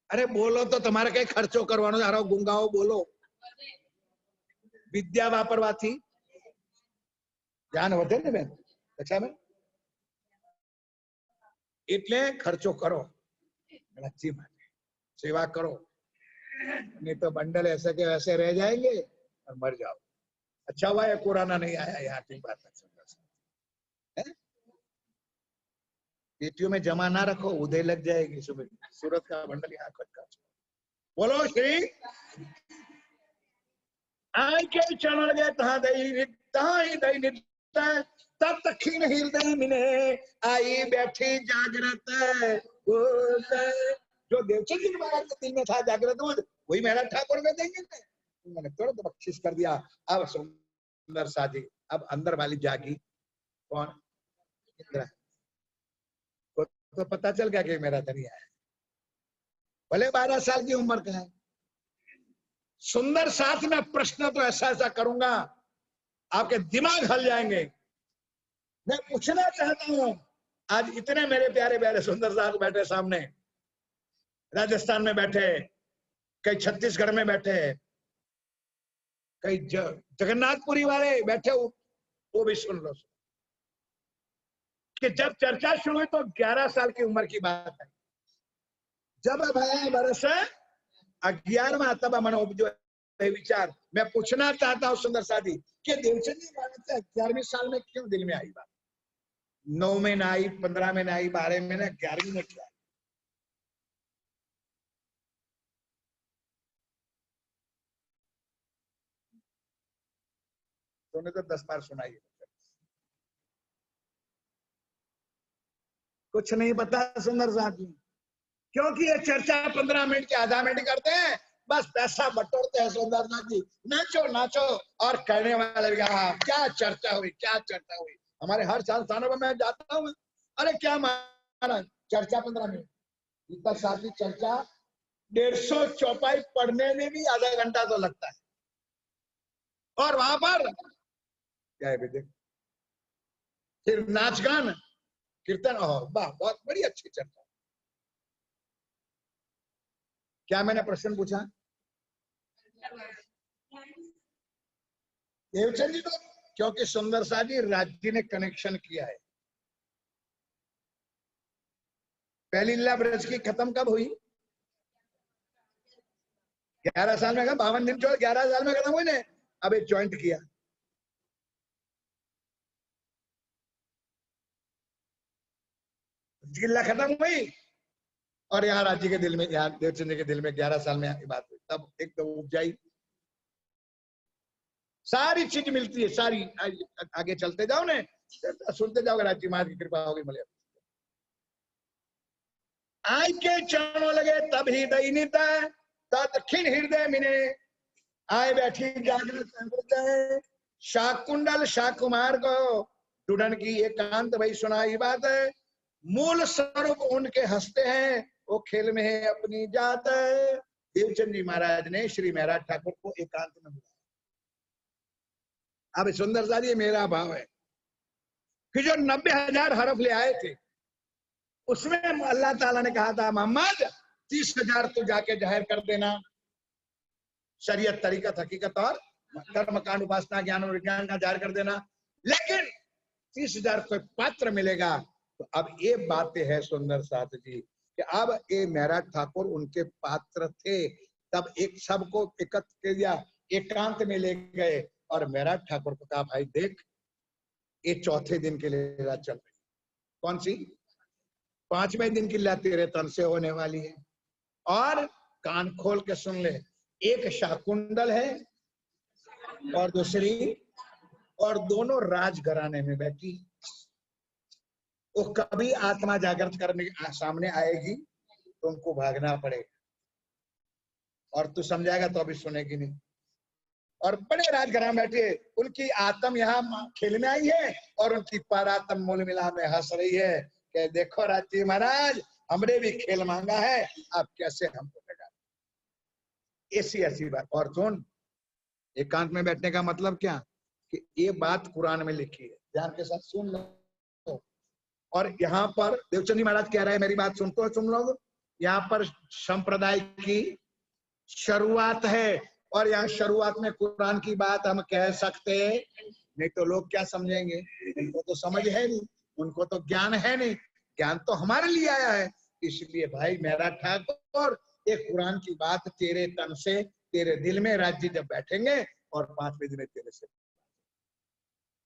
અરે બોલો તો તમારે કઈ ખર્ચો કરવાનો, હારો ગુંગાઓ બોલો। વિદ્યા વાપરવાથી જ્ઞાન વધે ને બેન, अच्छा બેન? એટલે ખર્ચો કરો, अच्छी बात है, सेवा करो, नहीं तो बंडल ऐसे के वैसे रह जाएंगे और मर जाओ। अच्छा हुआ है कोरोना नहीं आया यहाँ की बात है। पेटियों में जमा ना रखो, उधर लग जाएगी सुबह। सूरत का बंडल यहाँ खटका। बोलो श्री। आय के चरण लगे तहाँ ही दई नित्ता, तब तक खीन हृदय मिले आई बैठी जागृत। जो देवचंद जी महाराज के दिल में था जागृत वही मेहरा ठाकुर में देंगे। मैंने तुरंत बख्शिश कर दिया। अब सुंदर सा जी, अब अंदर वाली जागी कौन? इंदिरा तो पता चल गया कि मेरा धनिया है, भले 12 साल की उम्र का है। सुंदर साथ में प्रश्न तो ऐसा ऐसा करूंगा आपके दिमाग हिल जाएंगे। मैं पूछना चाहता हूं, आज इतने मेरे प्यारे प्यारे सुंदर साथ बैठे सामने, राजस्थान में बैठे, कई छत्तीसगढ़ में बैठे, कई जगन्नाथपुरी वाले बैठे, वो भी सुन लो कि जब चर्चा शुरू हुई तो 11 साल की उम्र की बात है। जब भया बरस 11वां तब मन उपजो विचार। मैं पूछना चाहता हूं सुंदर साथी कि देवचंद जी महाराज से 11वीं साल में क्यों दिल में आई बात? 9 में ना आई, 15 में ना आई, 12 में ना, 11वीं में क्या? तूने तो 10 बार सुनाई, कुछ नहीं पता सुंदर साथी, क्योंकि ये चर्चा 15 मिनट के आधा मिनट करते हैं, बस पैसा बटोरते हैं सुंदर साथ जी। नाचो नाचो और करने वाले भी क्या चर्चा हुई, क्या चर्चा हुई। हमारे हर संस्थानों में मैं जाता हूँ, अरे क्या महाराज चर्चा 15 मिनट, इतना साथी चर्चा 150 चौपाई पढ़ने में भी आधा घंटा तो लगता है। और वहां पर क्या है बेटे, फिर नाच गान कीर्तन, वाह बहुत बड़ी अच्छी चर्चा। क्या मैंने प्रश्न पूछा? देवचंद जी तो क्योंकि सुंदर सा जी राज्य ने कनेक्शन किया है। पहली लीला ब्रज की खत्म कब हुई? 11 साल में, 52 दिन छोड़ 11 साल में खत्म हुई ने। अब एक ज्वाइंट किया, लीला खत्म हुई और यहाँ राज्य के दिल में, यहाँ देवचंद जी के दिल में 11 साल में बात हुई, तब एक तो उपजाई सारी चीज मिलती है, सारी आगे चलते जाओ ने, सुनते जाओगे, राज्य महाराज की कृपा होगी मिले। आय के चरणों लगे तब ही दैनित तत्खिन हृदय मिने, आए बैठी जागृत शाकुंडल शाकुमार को टूडन की एकांत भाई सुनाई बात है। मूल स्वरूप उनके हंसते हैं, वो खेल में है अपनी जात। देवचंद जी महाराज ने श्री महाराज ठाकुर को एकांत में बुलाया। अब सुंदर सा ये मेरा भाव है कि जो 90,000 हरफ ले आए थे, उसमें अल्लाह ताला ने कहा था मोहम्मद 30,000 तो जाके जाहिर कर देना, शरीयत तरीकत हकीकत और कर्म कांड उपासना ज्ञान और विज्ञान का जाहिर कर देना, लेकिन 30,000 कोई पात्र मिलेगा। तो अब ये बातें है सुंदर साथ जी कि अब ये महाराज ठाकुर उनके पात्र थे, तब एक सबको एकत्र किया, एकांत में ले गए और महाराज ठाकुर को कहा भाई देख ये चौथे दिन के लिए लीला चल रही, कौन सी? 5वें दिन की लीला तेरे तन से होने वाली है, और कान खोल के सुन ले, एक शाकुंडल है और दूसरी, और दोनों राजघराने में बैठी। वो कभी आत्मा जागृत करने सामने आएगी तो उनको भागना पड़ेगा, और तू समझाएगा तो अभी सुनेगी नहीं। और बड़े राजघराने में बैठे, उनकी आत्म यहाँ खेल में आई है और उनकी परात्म मूल मिला में हंस रही है कि देखो राजी महाराज हमने भी खेल मांगा है, आप कैसे हमको लगा। ऐसी ऐसी बात। और सुन, एकांत में बैठने का मतलब क्या कि ये बात कुरान में लिखी है, ध्यान के साथ सुन लो। और यहाँ पर देवचंद जी महाराज कह रहे हैं, मेरी बात सुनते हो तुम लोग, यहाँ पर संप्रदाय की शुरुआत है, और यहाँ शुरुआत में कुरान की बात हम कह सकते नहीं तो लोग क्या समझेंगे, उनको तो समझ है नहीं, उनको तो ज्ञान है नहीं, ज्ञान तो हमारे लिए आया है। इसलिए भाई मेरा ठाकुर एक कुरान की बात तेरे तन से तेरे दिल में राज्य जब बैठेंगे और 5वें दिन तेरे से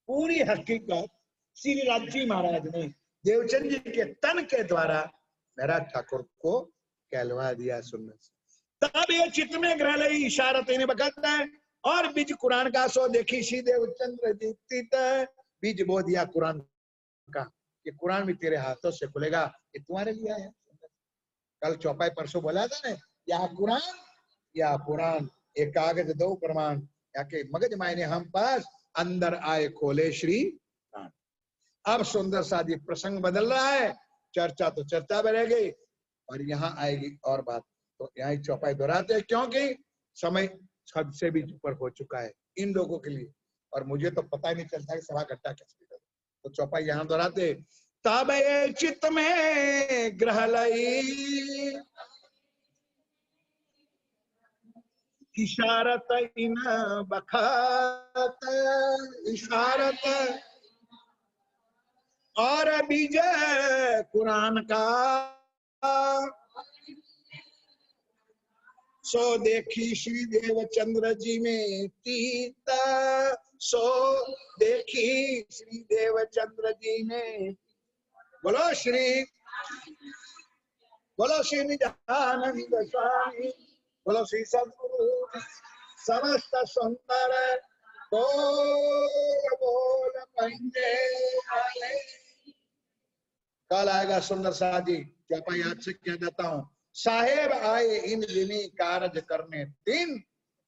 पूरी हकीकत श्री राज्य महाराज ने देवचंद जी के तन के द्वारा मेरा ठाकुर को कहलवा दिया। सुनने से तब ये चित्त में ग्रह लई इशारत इन्हें बकत है, और बीज कुरान का सो देखी सी देवचंद्र जीत, बीज बो दिया कुरान का, ये कुरान भी तेरे हाथों से खुलेगा, ये तुम्हारे लिए आया। कल चौपाई परसों बोला था ना, या कुरान या पुराण, एक कागज दो प्रमाण, या के मगज मायने हम पास, अंदर आए खोले श्री प्राण। अब सुंदर सादी प्रसंग बदल रहा है, चर्चा तो चर्चा बढ़ेगी और यहाँ आएगी और बात। तो यहाँ चौपाई दोहराते हैं क्योंकि समय हद से भी ऊपर हो चुका है इन लोगों के लिए, और मुझे तो पता ही नहीं चलता कि सवा घंटा कैसे। तो चौपाई यहाँ दोहराते, तब ये चित्त में ग्रह लई, इशारत इन बखत, इशारत और विजय कुरान का, सो देखी श्री देवचंद्र जी में तीता, सो देखी श्री देवचंद्र जी में। बोलो श्री निजानंद स्वामी, बोलो श्री सद्गुरु समस्त सुंदर, बोल बोल पंजे आए। कल आएगा सुंदर साजी, क्या पाई याद से क्या देता हूँ, साहेब आए इन दिनी कारज करने दिन,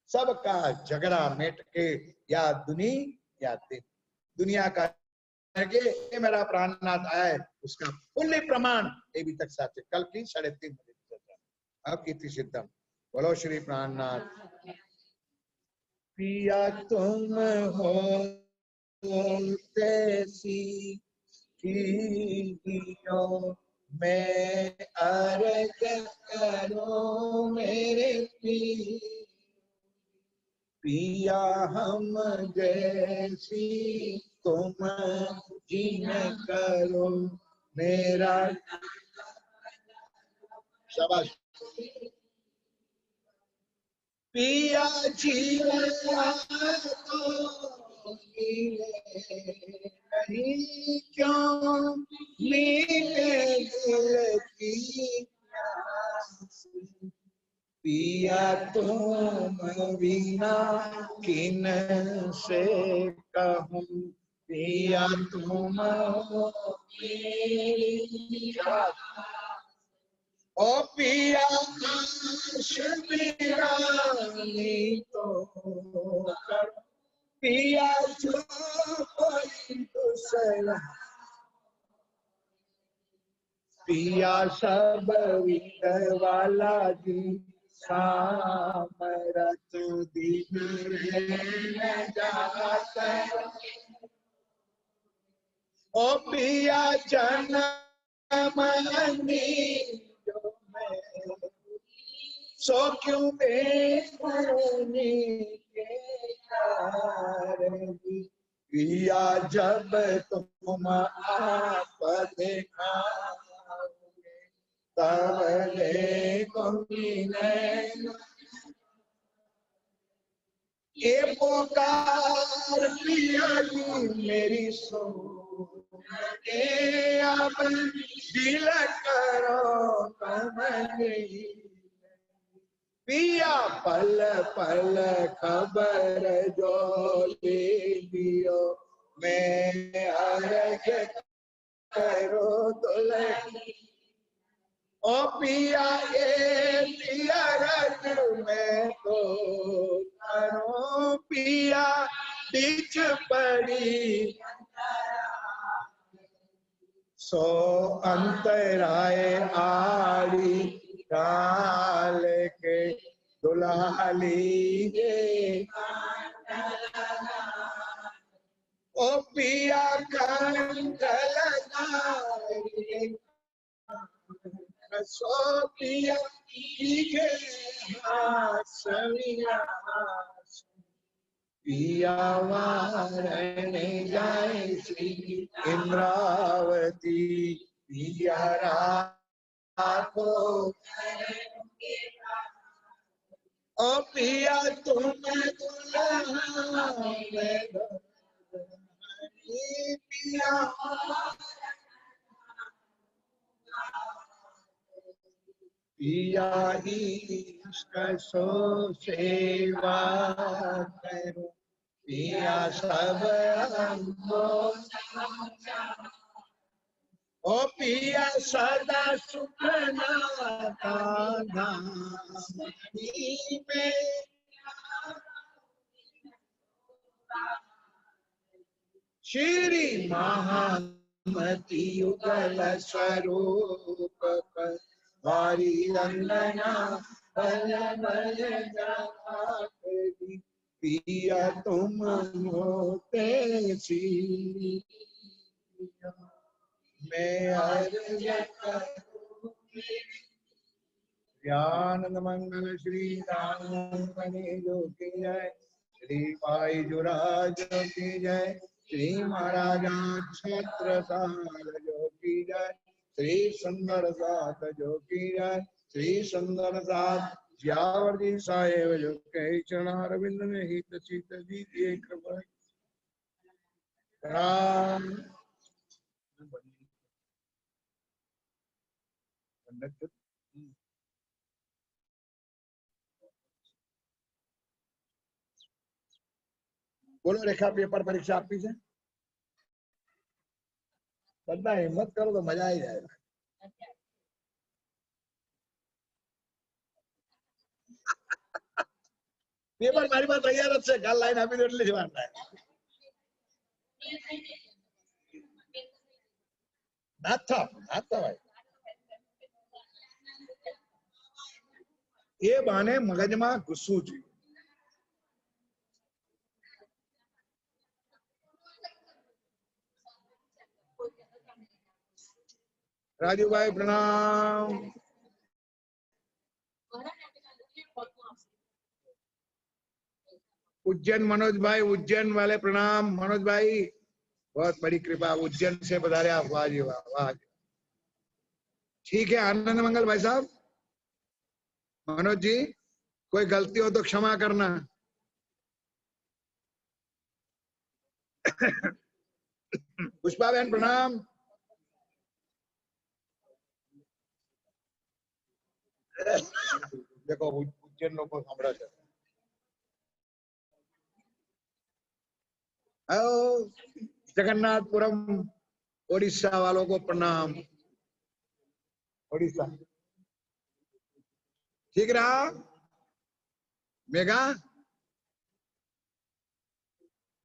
सबका झगड़ा मिट के या दुनी या दिन। दुनिया का के मेरा प्राणनाथ आए, उसका पुण्य प्रमाण ये भी तक साथ। कल की 3:30 बजे अब इति सिद्धम। बोलो श्री प्राणनाथ। पिया तुम हो तैसी कीजियो, मैं अर्ज करूं मेरे पिया हम जैसी तुम जिन करो मेरा। शाबाश। पिया जीवन तो नहीं क्यों मीले दिल की, पिया तुम बिना किन से कहूँ, पिया तुम ओ पिया शिविरानी तो करो, पिया जो कोई दूसरा, पिया सब वाला जी सामरत दिन जाता, ओ पिया जनमनी जो मैं, सो क्यों बेखुनी के कारण, पिया जब तुम आप देखोगे तब देखोगी नैन, ये पुकार पिया जी मेरी सुन के, अब दिल करो तुम नहीं, पिया पल पल खबर जो ले लियो, मैं अर्घ करो दुल्हन, ओ पिया ये पिया रज में तो करो, पिया बीच पड़ी सो अंतराए आड़ी, डाल के दुल्हा लीजे, ओ पिया कंठ लगाए, सो पिया कीजे हासविया, पिया वारने जाए श्री इंद्रावती, पिया राखो ओ पिया तुम दुल्हा पिया, पिया इष्ट सो सेवा करो, पिया सब हमको, ओ पिया सदा सुख नाता धाम में श्री महामती युगल स्वरूप वारी रंगना बल बल जाकरी पिया तुम होते सी मैं अर्ज करूं ज्ञानंद मंगल श्री राम जो की जय श्री भाई जुराज की जय श्री महाराजा छत्रसाल जो की जय श्री सुंदर साथ जो की जय श्री सुंदर साथ ज्यावर जी साहेब जो के चरणारविंद में हित चित दीजिए कृपा राम बोलो रेखा पेपर परीक्षा आपकी से बंदा हिम्मत करो तो मजा ही जाएगा पेपर मारी बात तैयार છે કાલ લાઈન આપી દો એટલે જવાના है નાથા ભાઈ એ બાને મગજમાં ઘૂસવું જોઈએ राजू भाई प्रणाम उज्जैन मनोज भाई उज्जैन वाले प्रणाम मनोज भाई बहुत बड़ी कृपा उज्जैन से बता आप वाह जी वाह वाह ठीक है आनंद मंगल भाई साहब मनोज जी कोई गलती हो तो क्षमा करना पुष्पा बहन प्रणाम देखो उज्जैन लोग को सामरा जगन्नाथपुरम ओडिशा वालों को प्रणाम ओडिशा ठीक रहा मेगा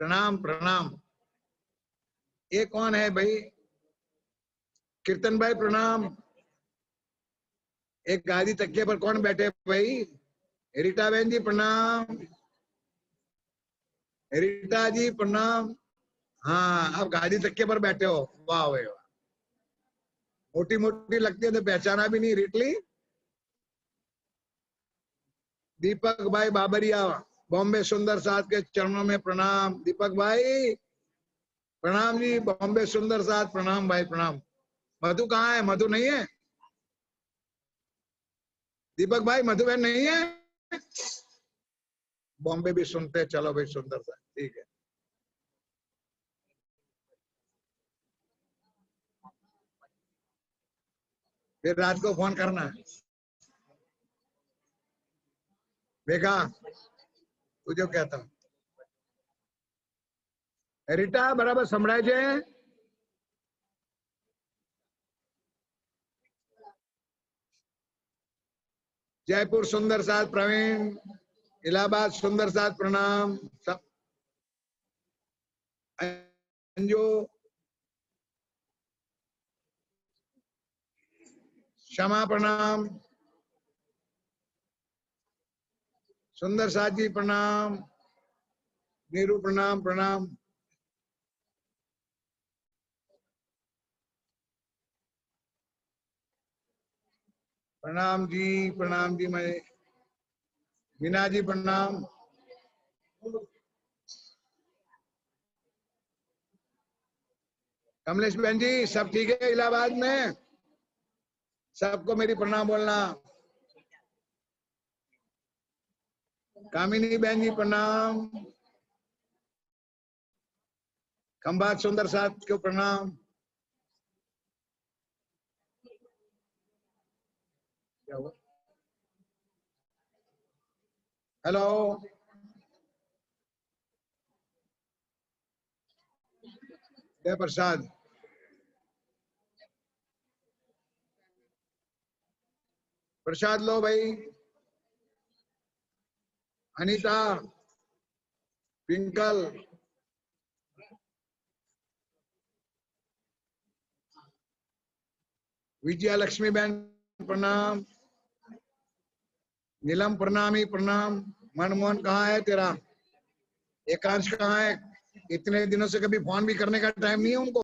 प्रणाम प्रणाम ये कौन है भाई कीर्तन भाई प्रणाम एक गादी तकिए पर कौन बैठे भाई रीटा बहन जी प्रणाम रीटा जी प्रणाम हाँ आप गादी तकिए पर बैठे हो वाह भाई वाह मोटी मोटी लगती है तो पहचाना भी नहीं रिटली दीपक भाई बाबरिया बॉम्बे सुंदर साथ के चरणों में प्रणाम दीपक भाई प्रणाम जी बॉम्बे सुंदर साथ प्रणाम भाई प्रणाम मधु कहाँ है मधु नहीं है दीपक भाई मधु बहन नहीं है बॉम्बे भी सुनते चलो भाई सुंदर साथ ठीक है फिर रात को फोन करना बेगा तुझे कहता हूँ रीटा बराबर संभળાય છે जयपुर सुंदर साथ प्रवीण इलाहाबाद सुंदर साथ प्रणाम अंजू क्षमा प्रणाम सुंदर साथ जी प्रणाम नीरू प्रणाम प्रणाम प्रणाम जी मैं मीना जी प्रणाम कमलेश बहन जी सब ठीक है इलाहाबाद में सबको मेरी प्रणाम बोलना कामिनी बहन जी प्रणाम खंभात सुंदर साथ को प्रणाम हेलो जय प्रसाद प्रसाद लो भाई। अनीता, पिंकल, विजया लक्ष्मी बहन प्रणाम, नीलम प्रणामी प्रणाम। मनमोहन कहाँ है तेरा? एकांश कहाँ है? इतने दिनों से कभी फोन भी करने का टाइम नहीं है उनको।